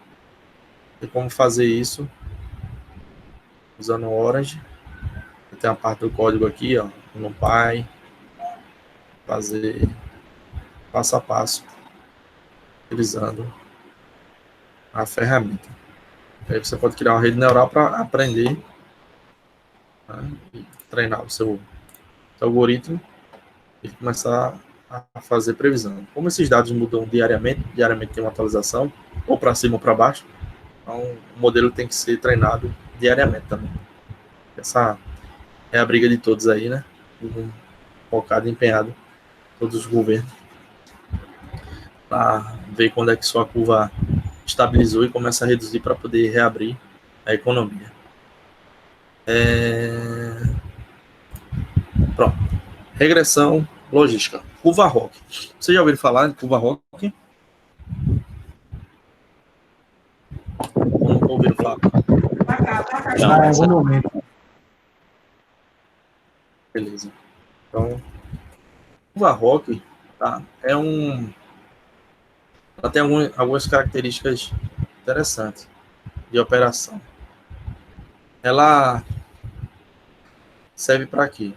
Tem como fazer isso usando o Orange. Tem a parte do código aqui, ó, no Py, fazer passo a passo, utilizando a ferramenta. Aí você pode criar uma rede neural para aprender, né, e treinar o seu algoritmo e começar a fazer previsão. Como esses dados mudam diariamente tem uma atualização, ou para cima ou para baixo, então o modelo tem que ser treinado diariamente também. Essa é a briga de todos aí, né? Focado, empenhado, todos os governos, para ver quando é que sua curva estabilizou e começa a reduzir para poder reabrir a economia. Pronto. Regressão logística. Curva Rock. Você já ouviu falar de curva Rock? Ou nunca ouviram falar? Não, em algum momento. Beleza. Então, curva Rock, tá? Ela tem algumas características interessantes de operação. Ela serve para quê?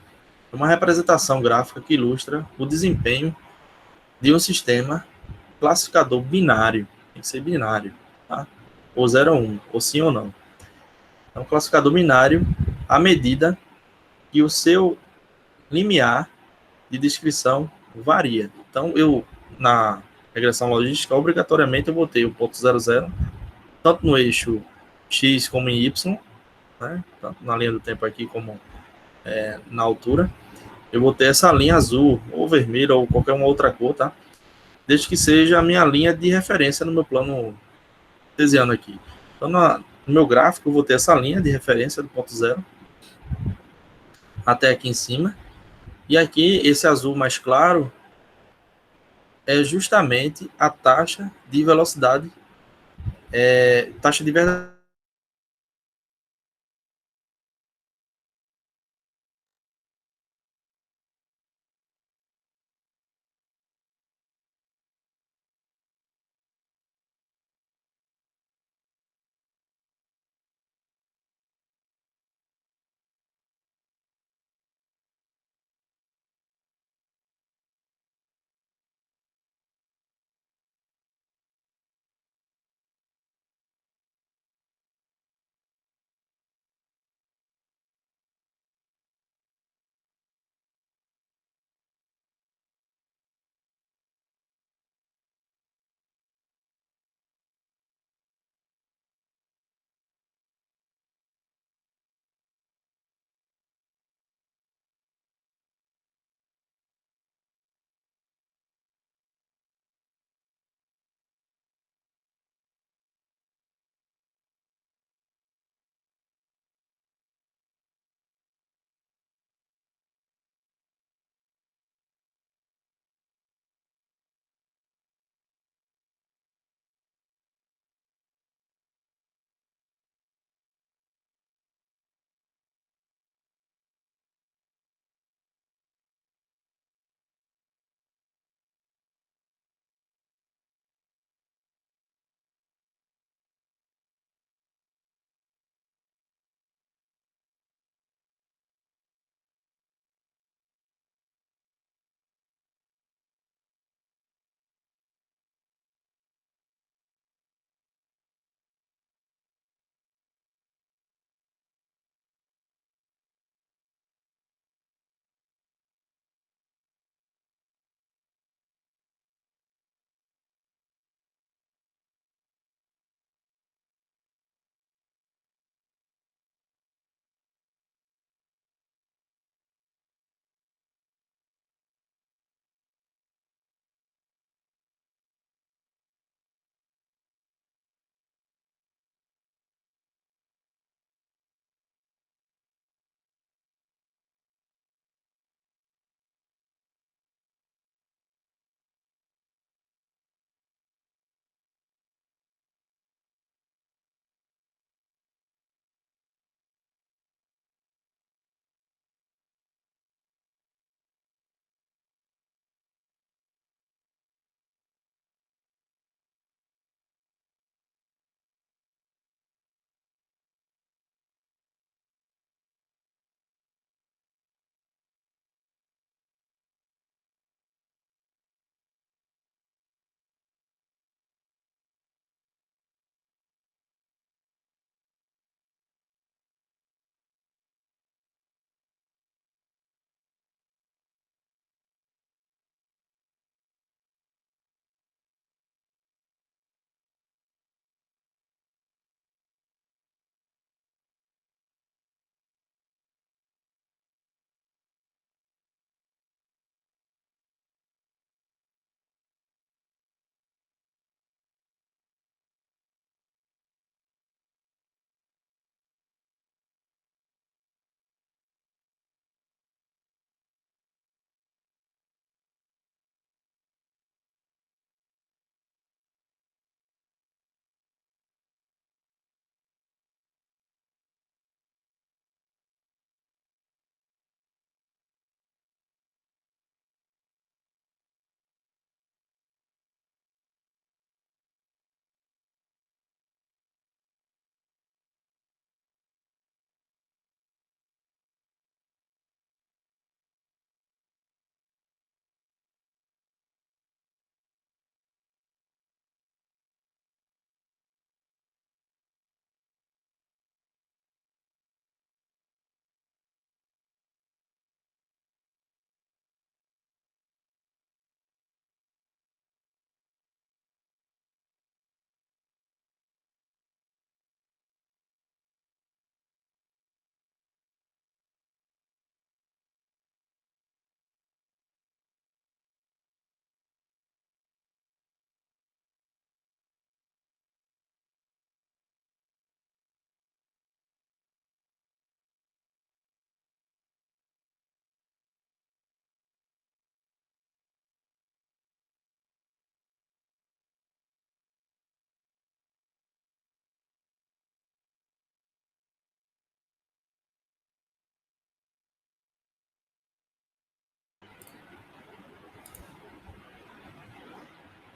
Uma representação gráfica que ilustra o desempenho de um sistema classificador binário. Tem que ser binário, tá? Ou 0 ou 1, ou sim ou não. É um classificador binário à medida que o seu limiar de descrição varia. Então, na regressão logística, obrigatoriamente eu botei o ponto 00, tanto no eixo X como em Y, né? Tanto na linha do tempo aqui como na altura. Eu botei essa linha azul, ou vermelha, ou qualquer uma outra cor, tá? Desde que seja a minha linha de referência no meu plano cartesiano aqui. Então, no meu gráfico, eu vou ter essa linha de referência do ponto 0 até aqui em cima. E aqui, esse azul mais claro é justamente a taxa de velocidade, taxa de verdade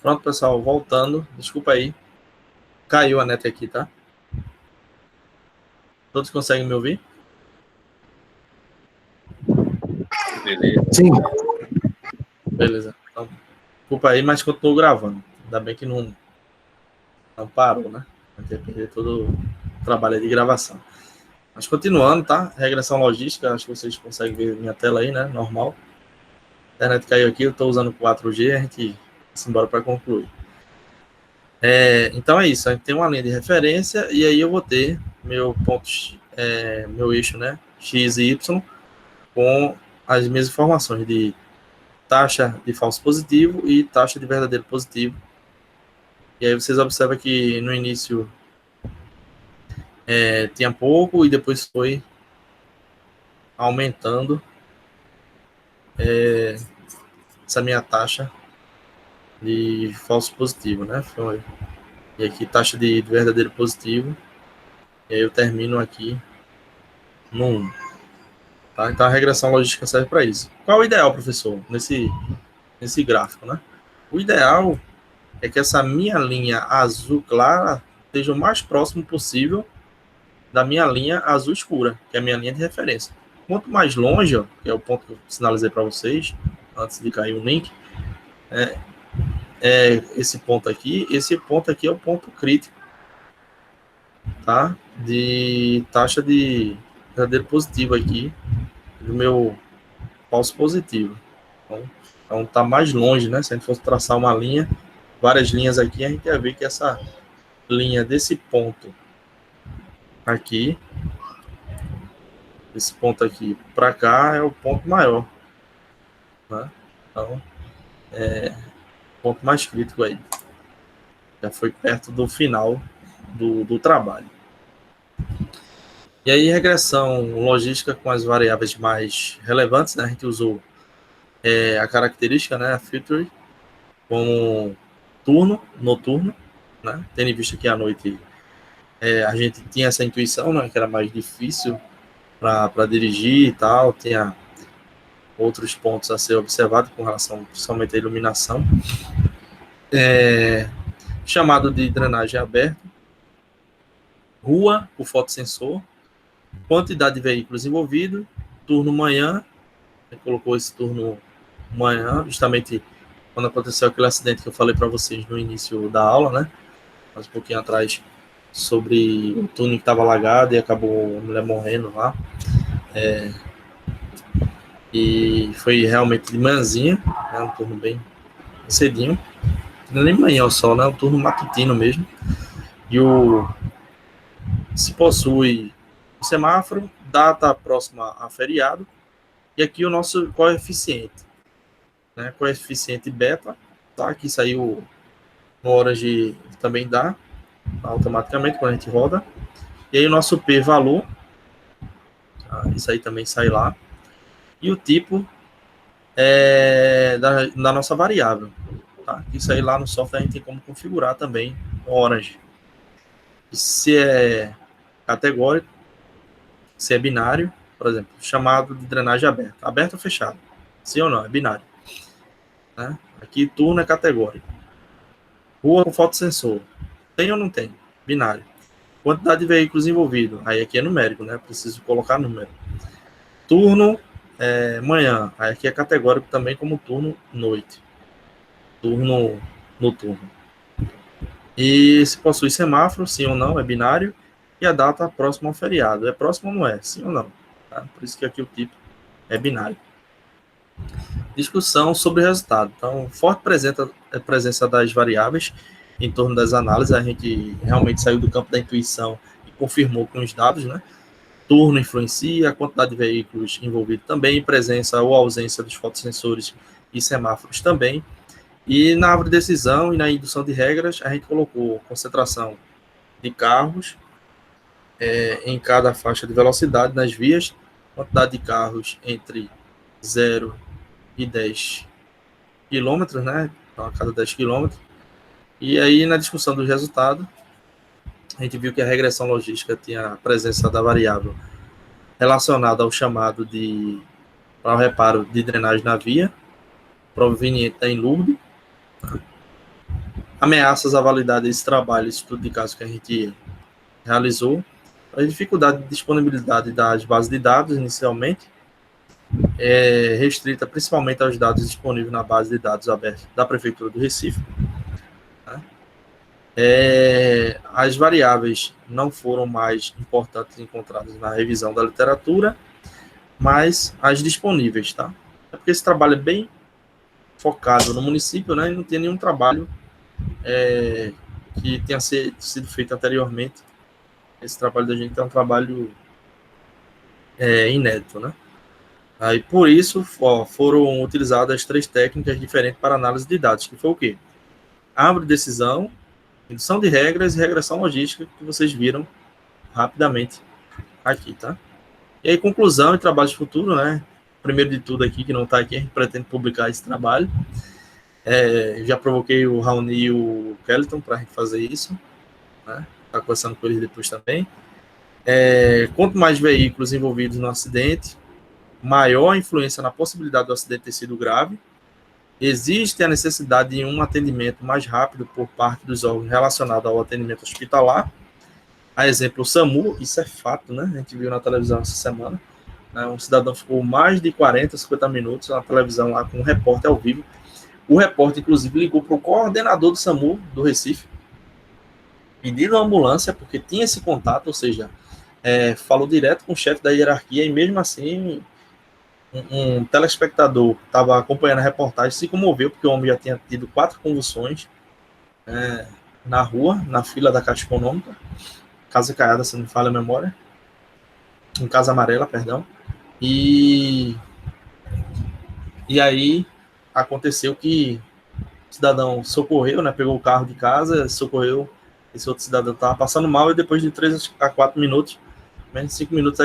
Pronto, pessoal, voltando. Desculpa aí. Caiu a net aqui, tá? Todos conseguem me ouvir? Beleza. Sim. Beleza. Então, desculpa aí, mas continuo gravando. Ainda bem que não parou, né? Vai ter que perder todo o trabalho de gravação. Mas continuando, tá? Regressão logística, acho que vocês conseguem ver minha tela aí, né? Normal. A internet caiu aqui, eu estou usando 4G, a gente vai embora para concluir. Então é isso, a gente tem uma linha de referência e aí eu vou ter meu ponto, meu eixo, né? X e Y, com as minhas informações de taxa de falso positivo e taxa de verdadeiro positivo. E aí vocês observam que no início tinha pouco e depois foi aumentando essa minha taxa de falso positivo, né? E aqui taxa de verdadeiro positivo. E aí eu termino aqui no 1. Tá? Então a regressão logística serve para isso. Qual é o ideal, professor, nesse gráfico, né? O ideal é que essa minha linha azul clara esteja o mais próximo possível da minha linha azul escura, que é a minha linha de referência. Quanto mais longe, ó, que é o ponto que eu sinalizei para vocês, antes de cair o link, esse ponto aqui é o ponto crítico, tá? De taxa de verdadeiro positivo aqui, do meu falso positivo. Então tá mais longe, né? Se a gente fosse traçar uma linha, várias linhas aqui, a gente ia ver que essa linha desse ponto aqui, esse ponto aqui para cá é o ponto maior, né? Então, o ponto mais crítico aí. Já foi perto do final do trabalho. E aí, regressão logística com as variáveis mais relevantes, né? A gente usou a característica, né? A feature, como turno, noturno, né? Tendo em vista que à noite a gente tinha essa intuição, né? Que era mais difícil para dirigir e tal, tinha outros pontos a ser observados com relação principalmente à iluminação. Chamado de drenagem aberta, rua, o fotossensor, quantidade de veículos envolvidos, turno manhã, a gente colocou esse turno manhã, justamente quando aconteceu aquele acidente que eu falei para vocês no início da aula, né? Mas um pouquinho atrás, sobre o túnel que estava alagado e acabou a mulher morrendo lá. E foi realmente de manhãzinha, né? Um turno bem cedinho. Não é nem manhã o sol, né? Um turno matutino mesmo. E se possui o semáforo, data próxima a feriado, e aqui o nosso coeficiente, né? Coeficiente beta, tá? Aqui saiu no Orange, também dá, tá? Automaticamente quando a gente roda. E aí o nosso P valor, tá? Isso aí também sai lá. E o tipo da nossa variável, tá? Isso aí lá no software a gente tem como configurar também no Orange. Se é categórico, se é binário, por exemplo, chamado de drenagem aberta. Aberto ou fechado? Sim ou não? É binário. Né? Aqui turno é categórico. Rua com fotossensor. Tem ou não tem? Binário. Quantidade de veículos envolvidos. Aí aqui é numérico, né? Preciso colocar número. Turno manhã. Aí aqui é categórico também como turno noite. Turno noturno. E se possui semáforo, sim ou não, é binário. E a data próxima ao feriado. É próximo ou não é? Sim ou não? Tá? Por isso que aqui o tipo é binário. Discussão sobre o resultado. Então, forte presença das variáveis em torno das análises. A gente realmente saiu do campo da intuição e confirmou com os dados, né? Turno influencia, a quantidade de veículos envolvidos também, presença ou ausência dos fotossensores e semáforos também. E na árvore de decisão e na indução de regras, a gente colocou concentração de carros em cada faixa de velocidade nas vias, quantidade de carros entre 0 e 10 quilômetros, né? Então, a cada 10 quilômetros. E aí, na discussão do resultado, a gente viu que a regressão logística tinha a presença da variável relacionada ao chamado para o reparo de drenagem na via, proveniente da Enlurb. ameaças à validade desse trabalho, esse estudo de caso que a gente realizou, a dificuldade de disponibilidade das bases de dados, inicialmente, restrita principalmente aos dados disponíveis na base de dados aberta da Prefeitura do Recife. Né? As variáveis não foram mais importantes encontradas na revisão da literatura, mas as disponíveis, tá? É porque esse trabalho é bem focado no município, né? E não tem nenhum trabalho que tenha sido feito anteriormente. Esse trabalho da gente é um trabalho inédito, né? Aí, por isso, foram utilizadas 3 técnicas diferentes para análise de dados, que foi o quê? Árvore de decisão, indução de regras e regressão logística, que vocês viram rapidamente aqui, tá? E aí, conclusão e trabalho de futuro, né? Primeiro de tudo aqui, que não está aqui, a gente pretende publicar esse trabalho. Já provoquei o Raoni e o Kelton para a gente fazer isso, né? Tá conversando com eles depois também. Quanto mais veículos envolvidos no acidente, maior a influência na possibilidade do acidente ter sido grave. Existe a necessidade de um atendimento mais rápido por parte dos órgãos relacionados ao atendimento hospitalar. A exemplo, o SAMU, isso é fato, né? A gente viu na televisão essa semana. Né? Um cidadão ficou mais de 40, 50 minutos na televisão lá com um repórter ao vivo. O repórter, inclusive, ligou para o coordenador do SAMU do Recife, pedindo a ambulância, porque tinha esse contato, ou seja, falou direto com o chefe da hierarquia, e mesmo assim, um telespectador que estava acompanhando a reportagem se comoveu, porque o homem já tinha tido 4 convulsões na rua, na fila da Caixa Econômica, Casa Caiada, se não me falha a memória, em Casa Amarela, perdão, e aí aconteceu que o cidadão socorreu, né, pegou o carro de casa, socorreu, esse outro cidadão estava passando mal, e depois de 3 a 4 minutos, menos de 5 minutos,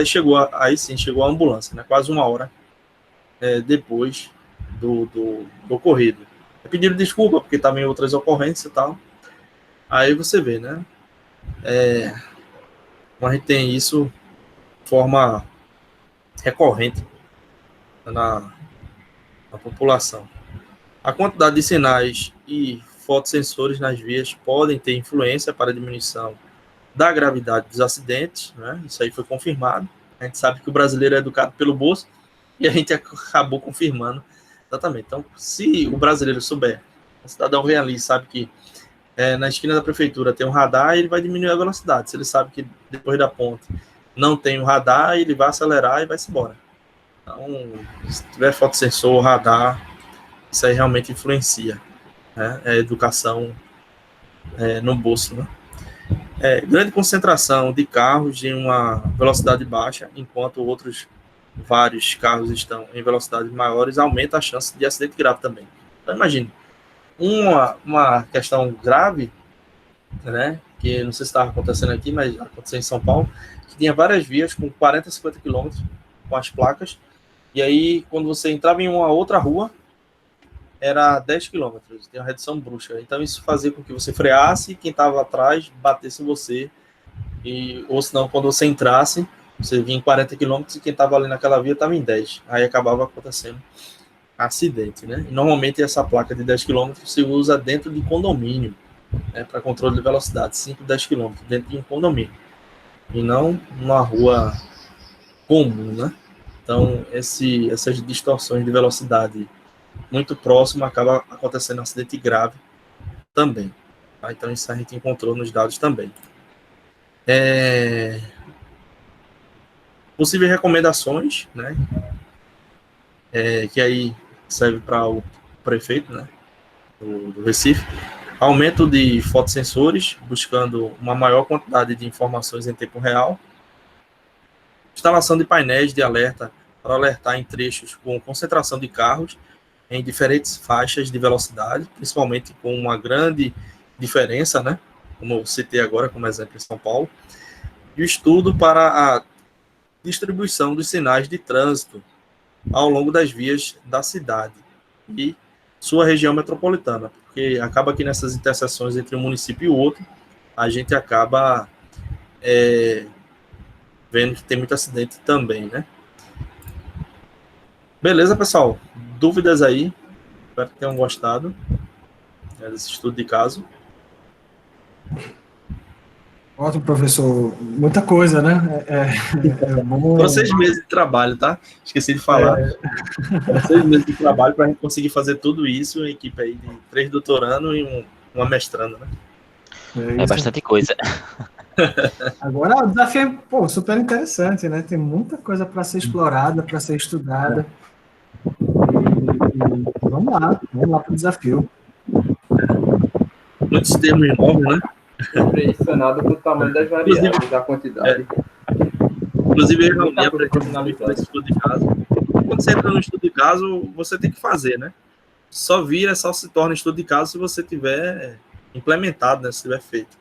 aí sim chegou a ambulância, né, quase 1 hora depois do ocorrido. Pediram desculpa, porque estava em outras ocorrências e tal. Aí você vê, né, como a gente tem isso de forma recorrente na população. A quantidade de sinais e fotossensores nas vias podem ter influência para a diminuição da gravidade dos acidentes, né? Isso aí foi confirmado. A gente sabe que o brasileiro é educado pelo bolso, e a gente acabou confirmando exatamente. Então, se o brasileiro souber, o cidadão vem ali e sabe que na esquina da prefeitura tem um radar, ele vai diminuir a velocidade. Se ele sabe que depois da ponte não tem um radar, ele vai acelerar e vai-se embora. Então, se tiver fotossensor, radar, isso aí realmente influencia, né? A educação no bolso, né? Grande concentração de carros em uma velocidade baixa, enquanto vários carros estão em velocidades maiores, aumenta a chance de acidente grave também. Então, imagine, uma questão grave, né, que não sei se estava acontecendo aqui, mas aconteceu em São Paulo, que tinha várias vias com 40, 50 quilômetros com as placas, e aí, quando você entrava em uma outra rua, era 10 quilômetros, tem uma redução brusca. Então, isso fazia com que você freasse e quem estava atrás batesse em você. Ou senão, quando você entrasse, você vinha em 40 quilômetros e quem estava ali naquela via estava em 10. Aí acabava acontecendo acidente, né? E normalmente essa placa de 10 quilômetros se usa dentro de condomínio, né, para controle de velocidade, 5, 10 quilômetros dentro de um condomínio. E não numa rua comum, né? Então, essas distorções de velocidade muito próximo, acaba acontecendo um acidente grave também. Tá? Então, isso a gente encontrou nos dados também. Possíveis recomendações, né? Que aí serve para o prefeito, né, do Recife. Aumento de fotossensores, buscando uma maior quantidade de informações em tempo real. Instalação de painéis de alerta para alertar em trechos com concentração de carros em diferentes faixas de velocidade, principalmente com uma grande diferença, né? Como eu citei agora como exemplo em São Paulo. E o estudo para a distribuição dos sinais de trânsito ao longo das vias da cidade e sua região metropolitana, porque acaba que nessas interseções entre um município e o outro, a gente acaba vendo que tem muito acidente também, né? Beleza, pessoal? Dúvidas aí? Espero que tenham gostado desse estudo de caso. Ótimo, professor. Muita coisa, né? É bom. Foram 6 meses de trabalho, tá? Esqueci de falar. Foram 6 meses de trabalho para a gente conseguir fazer tudo isso, uma equipe aí de 3 doutorando e uma mestrando, né? É isso. bastante coisa. Agora, o desafio é, pô, super interessante, né? Tem muita coisa para ser explorada, para ser estudada. E vamos lá para o desafio. Muitos termos novos, né? Impressionado com o tamanho das variáveis, da quantidade. Inclusive, eu reuni Muita a coisa para pra finalizar. esse estudo de caso. Quando você entra no estudo de caso, você tem que fazer, né? Só se torna estudo de caso se você tiver implementado, né? Se tiver feito.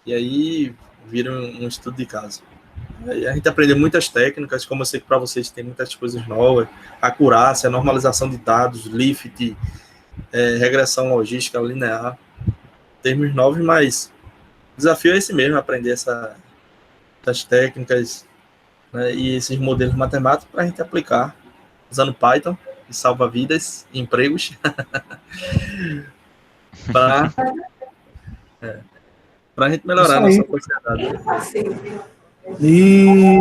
E aí vira um estudo de caso. Aí a gente aprendeu muitas técnicas, como eu sei que para vocês tem muitas coisas novas, acurácia, normalização de dados, LIFT, regressão logística linear, termos novos, mas o desafio é esse mesmo, aprender essas técnicas, né, e esses modelos matemáticos para a gente aplicar usando Python, que salva vidas e empregos, para a gente melhorar a nossa sociedade. E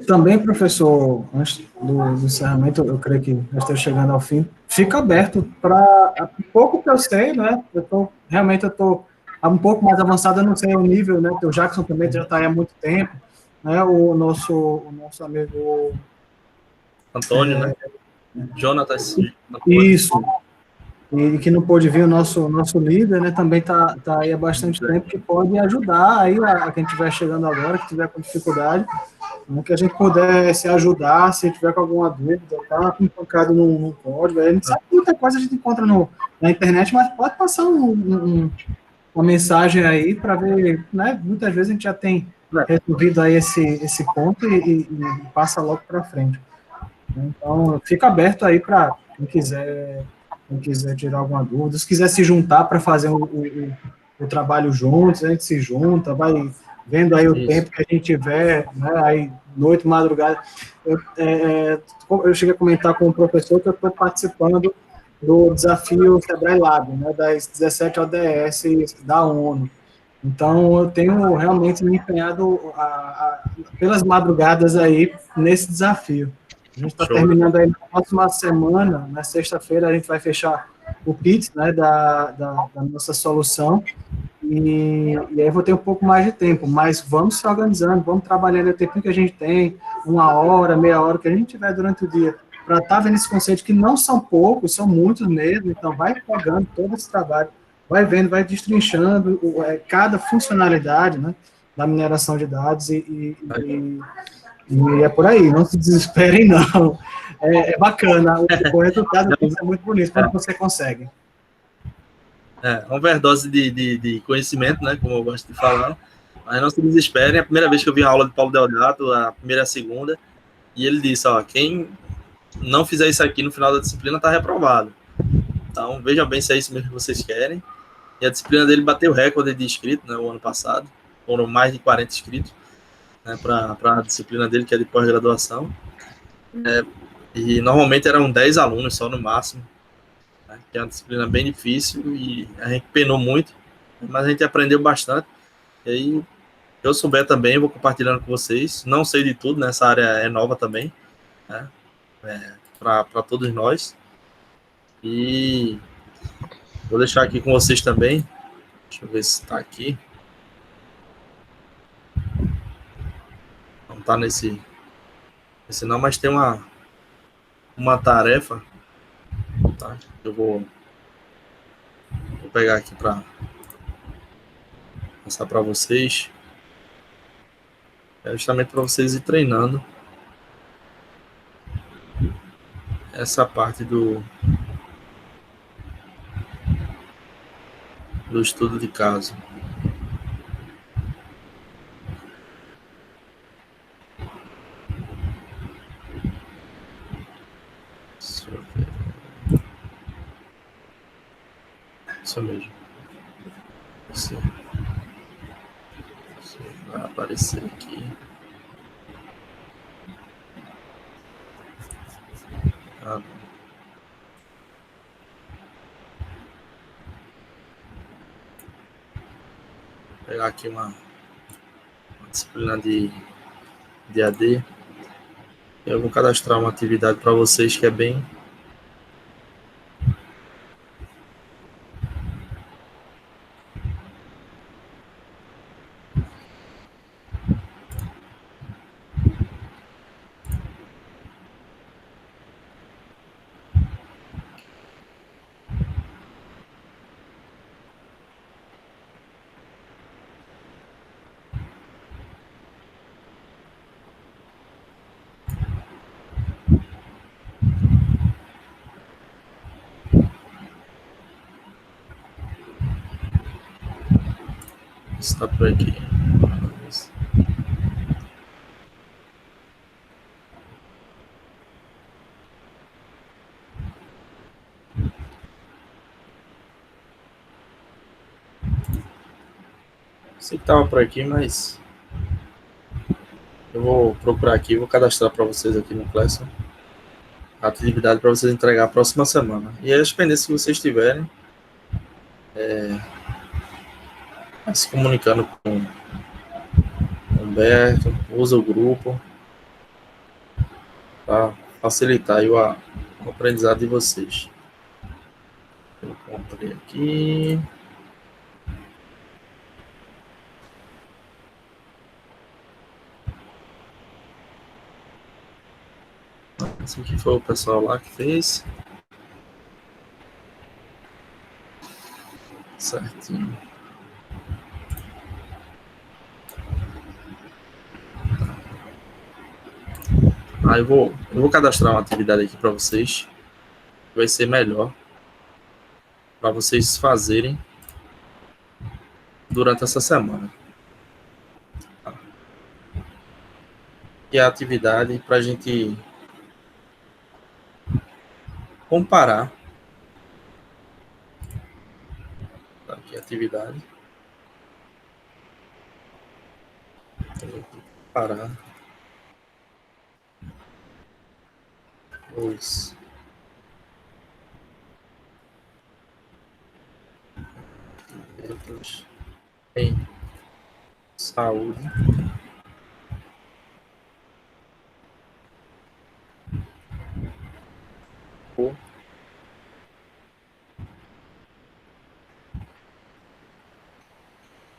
também, professor, antes do encerramento, eu creio que nós estamos chegando ao fim, fica aberto para pouco que eu sei, né? Realmente eu estou um pouco mais avançado, eu não sei o nível, né? O Jackson também já está aí há muito tempo, né? O nosso amigo Antônio, né? Jonatas. Isso. E que não pôde vir o nosso líder, né, também tá aí há bastante tempo, que pode ajudar aí a quem estiver chegando agora, que tiver com dificuldade, né, que a gente puder se ajudar, se tiver com alguma dúvida, tá empancado num código, a gente sabe que muita coisa a gente encontra na internet, mas pode passar uma mensagem aí para ver, né, muitas vezes a gente já tem resolvido aí esse ponto e passa logo para frente. Então, fica aberto aí para quem quiser tirar alguma dúvida, se quiser se juntar para fazer o trabalho juntos, a gente se junta, vai vendo aí o tempo que a gente tiver, né, aí noite, madrugada. Eu cheguei a comentar com o professor que eu estou participando do desafio Sebrae Lab, né, das 17 ODS da ONU. Então, eu tenho realmente me empenhado pelas madrugadas aí nesse desafio. A gente está terminando aí na próxima semana, na sexta-feira, a gente vai fechar o pitch, né, da nossa solução, e aí eu vou ter um pouco mais de tempo, mas vamos se organizando, vamos trabalhando o tempo que a gente tem, 1 hora, meia hora, que a gente tiver durante o dia, para estar vendo esse conceito, que não são poucos, são muitos mesmo, então vai pegando todo esse trabalho, vai vendo, vai destrinchando cada funcionalidade, né, da mineração de dados e é por aí, não se desesperem, não. É bacana, o resultado tem que ser muito bonito quando você consegue. Uma overdose de conhecimento, né, como eu gosto de falar, mas não se desesperem. É a primeira vez que eu vi a aula de Paulo Deodato, a primeira e a segunda, e ele disse, quem não fizer isso aqui no final da disciplina está reprovado. Então, vejam bem se é isso mesmo que vocês querem. E a disciplina dele bateu o recorde de inscritos, né, o ano passado, foram mais de 40 inscritos, né, para a disciplina dele, que é de pós-graduação. E normalmente eram 10 alunos só no máximo, né, que é uma disciplina bem difícil e a gente penou muito, mas a gente aprendeu bastante. E aí, eu souber também, vou compartilhando com vocês. Não sei de tudo, né, essa área é nova também, né, para todos nós. E vou deixar aqui com vocês também. Deixa eu ver se está aqui. Não está nesse não, mas tem uma tarefa, tá? Eu vou pegar aqui para passar para vocês. É justamente para vocês ir treinando essa parte do estudo de caso. Deixa eu ver. Isso mesmo. Isso vai aparecer aqui. pegar aqui uma disciplina de AD. Eu vou cadastrar uma atividade para vocês que é bem... Está por aqui. Sei que estava por aqui, mas eu vou procurar aqui, vou cadastrar para vocês aqui no Classroom a atividade para vocês entregar a próxima semana. E as pendências que vocês tiverem, se comunicando com o Humberto, usa o grupo para facilitar aí o aprendizado de vocês. Eu comprei aqui. Esse aqui foi o pessoal lá que fez. Certinho. Eu vou cadastrar uma atividade aqui para vocês. Vai ser melhor para vocês fazerem durante essa semana. E a atividade para a gente comparar. Aqui a atividade. Comparar os em saúde por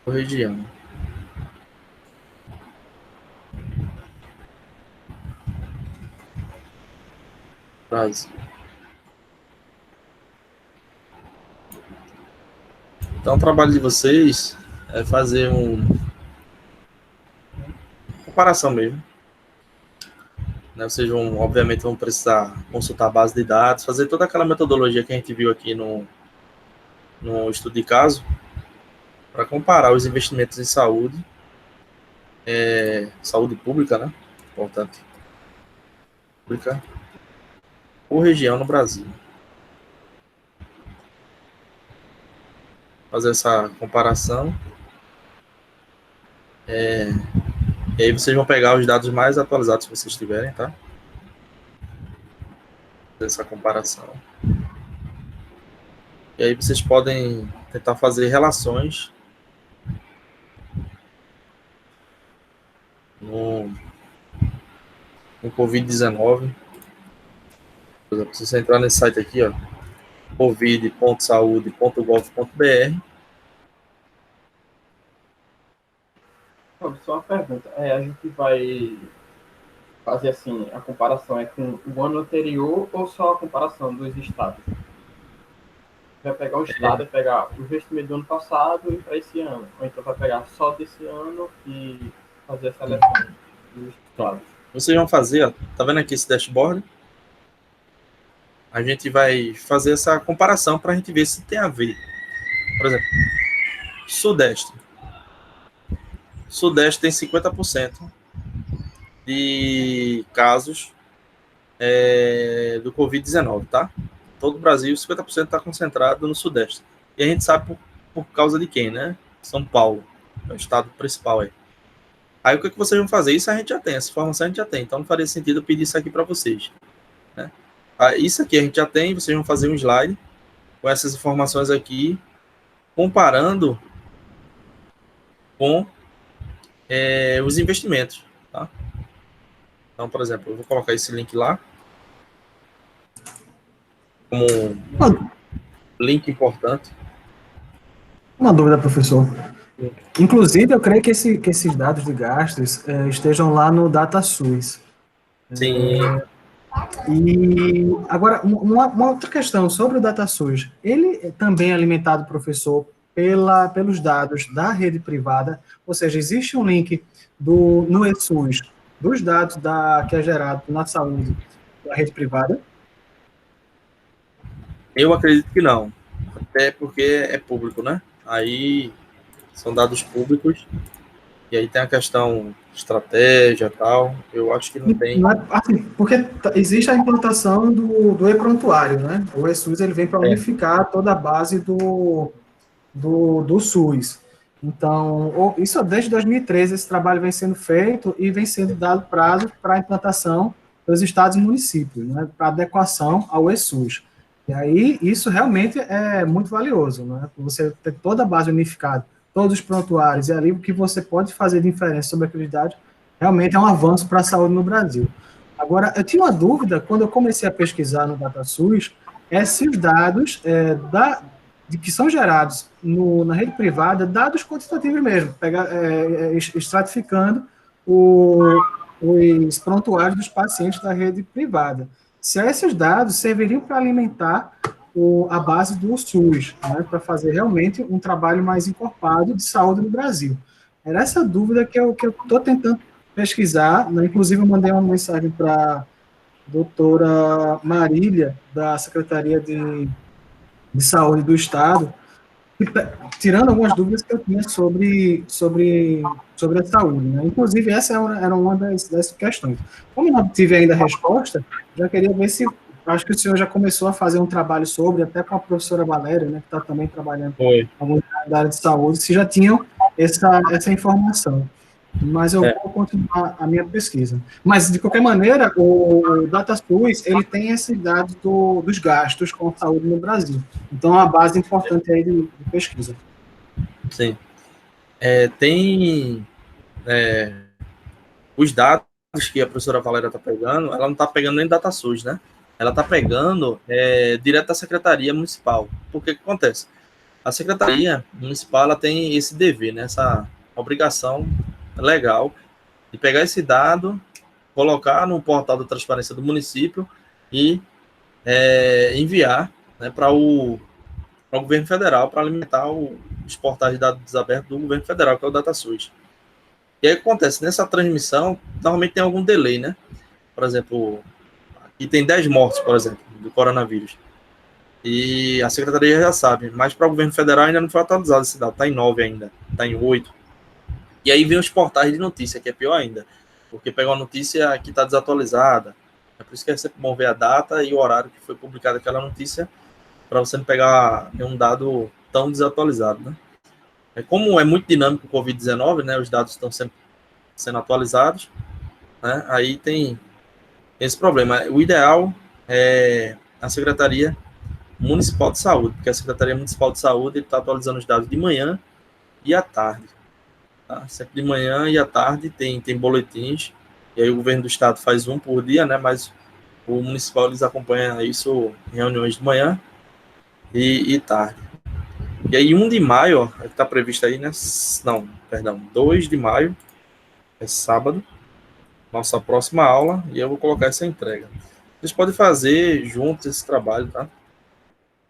região. Brasil. Então, o trabalho de vocês é fazer comparação mesmo. Vocês obviamente, vão precisar consultar a base de dados, fazer toda aquela metodologia que a gente viu aqui no estudo de caso, para comparar os investimentos em saúde, saúde pública, né? Importante. Pública por região no Brasil. Fazer essa comparação. E aí vocês vão pegar os dados mais atualizados que vocês tiverem, tá? Fazer essa comparação. E aí vocês podem tentar fazer relações no Covid-19. Por exemplo, se você entrar nesse site aqui, ó, covid.saude.gov.br. Só uma pergunta. A gente vai fazer assim, a comparação é com o ano anterior ou só a comparação dos estados? Vai pegar o estado e pegar o investimento do ano passado e para esse ano. Ou então vai pegar só desse ano e fazer a seleção dos estados. Vocês vão fazer, ó, tá vendo aqui esse dashboard? A gente vai fazer essa comparação para a gente ver se tem a ver. Por exemplo, Sudeste. Sudeste tem 50% de casos do Covid-19, tá? Todo o Brasil, 50% está concentrado no Sudeste. E a gente sabe por causa de quem, né? São Paulo, é o estado principal aí. Aí o que vocês vão fazer? Isso a gente já tem, essa informação a gente já tem. Então não faria sentido eu pedir isso aqui para vocês, né? Isso aqui a gente já tem, vocês vão fazer um slide com essas informações aqui, comparando com os investimentos, tá? Então, por exemplo, eu vou colocar esse link lá como um link importante. Uma dúvida, professor. Inclusive, eu creio que esses dados de gastos estejam lá no DataSUS. Sim. E agora, uma outra questão sobre o DataSUS. Ele também é alimentado, professor, pelos dados da rede privada, ou seja, existe um link no eSUS dos dados que é gerado na saúde da rede privada? Eu acredito que não, até porque é público, né? Aí são dados públicos, e aí tem a questão de estratégia e tal, eu acho que não tem. Não é, assim, porque existe a implantação do e-prontuário, né? O eSUS ele vem para unificar toda a base do SUS. Então, isso desde 2013, esse trabalho vem sendo feito e vem sendo dado prazo para a implantação dos estados e municípios, né, para adequação ao eSUS. E aí, isso realmente é muito valioso, né? Você ter toda a base unificada, todos os prontuários, e ali o que você pode fazer de diferença sobre aqueles dados, realmente é um avanço para a saúde no Brasil. Agora, eu tinha uma dúvida, quando eu comecei a pesquisar no DataSUS, se os dados que são gerados na rede privada, dados quantitativos mesmo, estratificando os prontuários dos pacientes da rede privada. Se esses dados serviriam para alimentar a base do SUS, né, para fazer realmente um trabalho mais encorpado de saúde no Brasil. Era essa dúvida que eu estou tentando pesquisar, né? Inclusive eu mandei uma mensagem para a doutora Marília, da Secretaria de Saúde do Estado, tirando algumas dúvidas que eu tinha sobre a saúde, né? Inclusive, essa era uma das questões. Como eu não tive ainda a resposta, já queria ver se, acho que o senhor já começou a fazer um trabalho sobre, até com a professora Valéria, né, que está também trabalhando na área de saúde, se já tinham essa informação. Mas eu vou continuar a minha pesquisa. Mas, de qualquer maneira, o DataSUS, ele tem esses dados dos gastos com a saúde no Brasil. Então, é uma base importante aí de pesquisa. Sim. Tem os dados que a professora Valéria está pegando, ela não está pegando nem DataSUS, né? Ela está pegando direto da Secretaria Municipal. Porque o que acontece? A Secretaria Municipal ela tem esse dever, né? Essa obrigação legal de pegar esse dado, colocar no portal da transparência do município e enviar, né, para o governo federal para alimentar os portais de dados abertos do governo federal, que é o DataSUS. E aí o que acontece? Nessa transmissão, normalmente tem algum delay, né? Por exemplo, aqui tem 10 mortes, por exemplo, do coronavírus. E a secretaria já sabe, mas para o governo federal ainda não foi atualizado esse dado, está em 9 ainda, está em 8. E aí vem os portais de notícia, que é pior ainda, porque pega uma notícia que está desatualizada. É por isso que é sempre bom ver a data e o horário que foi publicada aquela notícia, para você não pegar um dado tão desatualizado, né? Como é muito dinâmico o Covid-19, né, os dados estão sempre sendo atualizados, né, aí tem esse problema. O ideal é a Secretaria Municipal de Saúde, porque a Secretaria Municipal de Saúde está atualizando os dados de manhã e à tarde. Tá? Sempre de manhã e à tarde tem boletins, e aí o governo do estado faz um por dia, né, mas o municipal eles acompanham isso em reuniões de manhã e tarde. E aí 1 de maio, está previsto aí, né? Não, perdão, 2 de maio, é sábado, nossa próxima aula, e eu vou colocar essa entrega. Vocês podem fazer juntos esse trabalho, tá?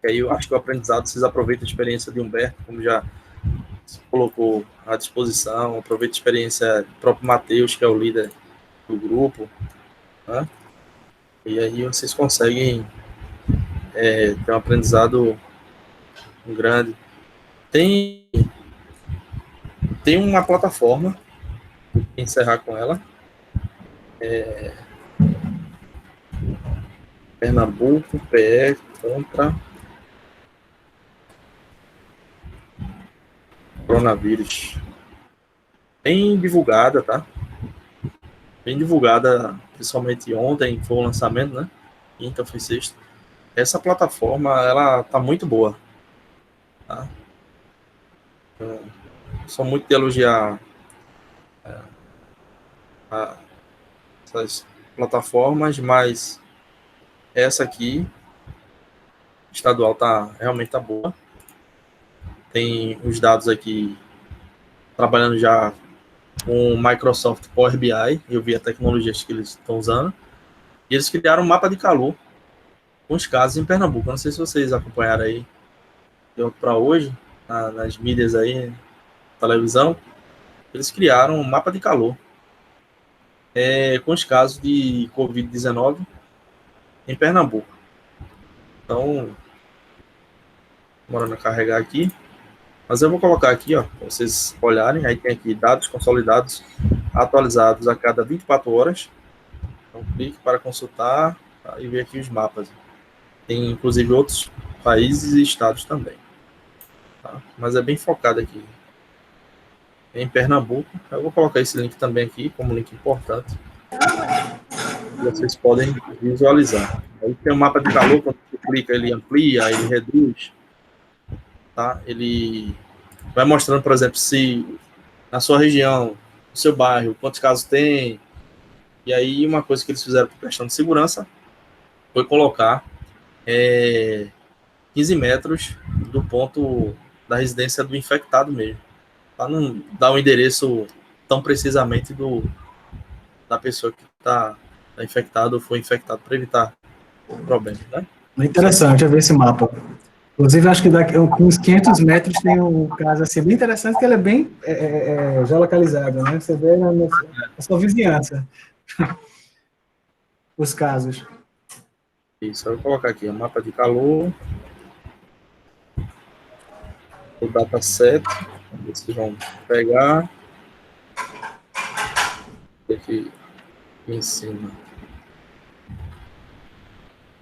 Que aí eu acho que o aprendizado, vocês aproveitam a experiência de Humberto, como já colocou à disposição, aproveita a experiência do próprio Matheus, que é o líder do grupo, né? E aí vocês conseguem ter um aprendizado grande. Tem uma plataforma, vou encerrar com ela, Pernambuco, PE contra coronavírus. Bem divulgada, tá? Bem divulgada, principalmente ontem, foi o lançamento, né? Quinta, foi sexta. Essa plataforma, ela tá muito boa, tá? sou muito de elogiar essas plataformas, mas essa aqui, estadual, realmente tá boa. Tem os dados aqui, trabalhando já com Microsoft Power BI, eu vi a tecnologia que eles estão usando, e eles criaram um mapa de calor com os casos em Pernambuco. Não sei se vocês acompanharam aí, para hoje, nas mídias aí, televisão, eles criaram um mapa de calor com os casos de Covid-19 em Pernambuco. Então, demorando a carregar aqui, mas eu vou colocar aqui, ó, para vocês olharem. Aí tem aqui dados consolidados atualizados a cada 24 horas. Então, clique para consultar, tá, e ver aqui os mapas. Tem, inclusive, outros países e estados também. Tá? Mas é bem focado aqui em Pernambuco. Eu vou colocar esse link também aqui, como link importante. Vocês podem visualizar. Aí tem o mapa de calor, quando você clica, ele amplia, ele reduz. Tá? Ele vai mostrando, por exemplo, se na sua região, no seu bairro, quantos casos tem. E aí, uma coisa que eles fizeram por questão de segurança foi colocar 15 metros do ponto da residência do infectado mesmo, para não dar um endereço tão precisamente da pessoa que está infectada ou foi infectado, para evitar problema, né? É interessante eu ver esse mapa. Inclusive, acho que daqui com uns 500 metros tem um caso assim, bem interessante, que ele é bem geolocalizado, né? Você vê na sua vizinhança os casos. Isso, eu vou colocar aqui o mapa de calor, o dataset, vocês vão pegar aqui em cima.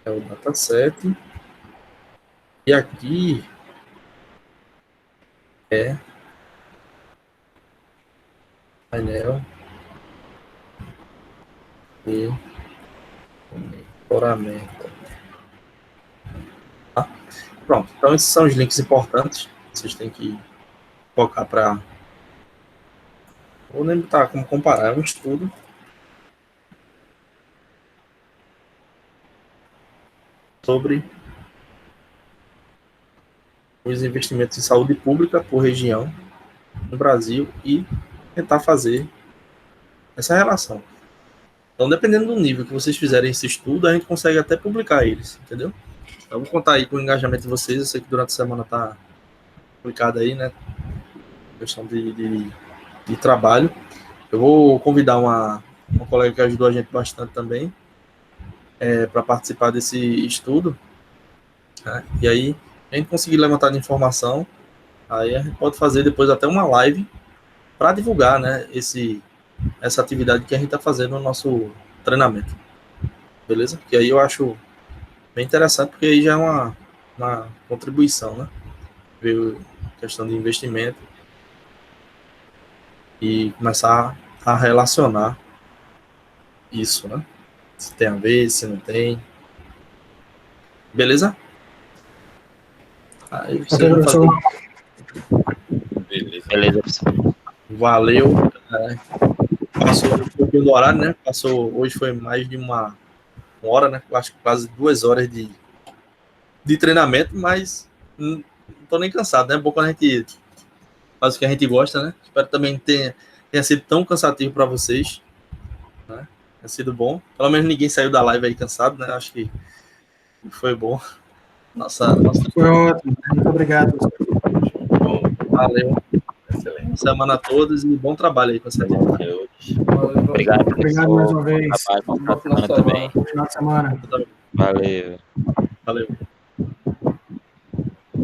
É o dataset. E aqui é painel de monitoramento. Tá? Pronto, então esses são os links importantes. Vocês têm que focar para... Vou nem botar como comparar, é um estudo. Sobre os investimentos em saúde pública por região no Brasil e tentar fazer essa relação. Então, dependendo do nível que vocês fizerem esse estudo, a gente consegue até publicar eles, entendeu? Então, eu vou contar aí com o engajamento de vocês. Eu sei que durante a semana está publicado aí, né? Questão de trabalho. Eu vou convidar uma colega que ajudou a gente bastante também para participar desse estudo. Né? E aí, a gente conseguir levantar de informação, aí a gente pode fazer depois até uma live para divulgar, né, essa atividade que a gente está fazendo no nosso treinamento. Beleza? Que aí eu acho bem interessante, porque aí já é uma contribuição, né? Ver a questão de investimento e começar a relacionar isso, né? Se tem a ver, se não tem. Beleza? Aí você vai fazer... Beleza, professor. Valeu. Passou um pouquinho do horário, né? Hoje foi mais de uma hora, né? Acho que quase 2 horas de treinamento, mas não tô nem cansado, né? É bom quando a gente faz o que a gente gosta, né? Espero que também tenha sido tão cansativo para vocês, né? Tenha sido bom. Pelo menos ninguém saiu da live aí cansado, né? Acho que foi bom. Nossa. Foi ótimo. Muito obrigado. Valeu. Excelente. Semana a todos e bom trabalho aí com essa gente. Obrigado mais uma vez. Bom trabalho, bom final de semana também. Final de semana. Valeu. Valeu.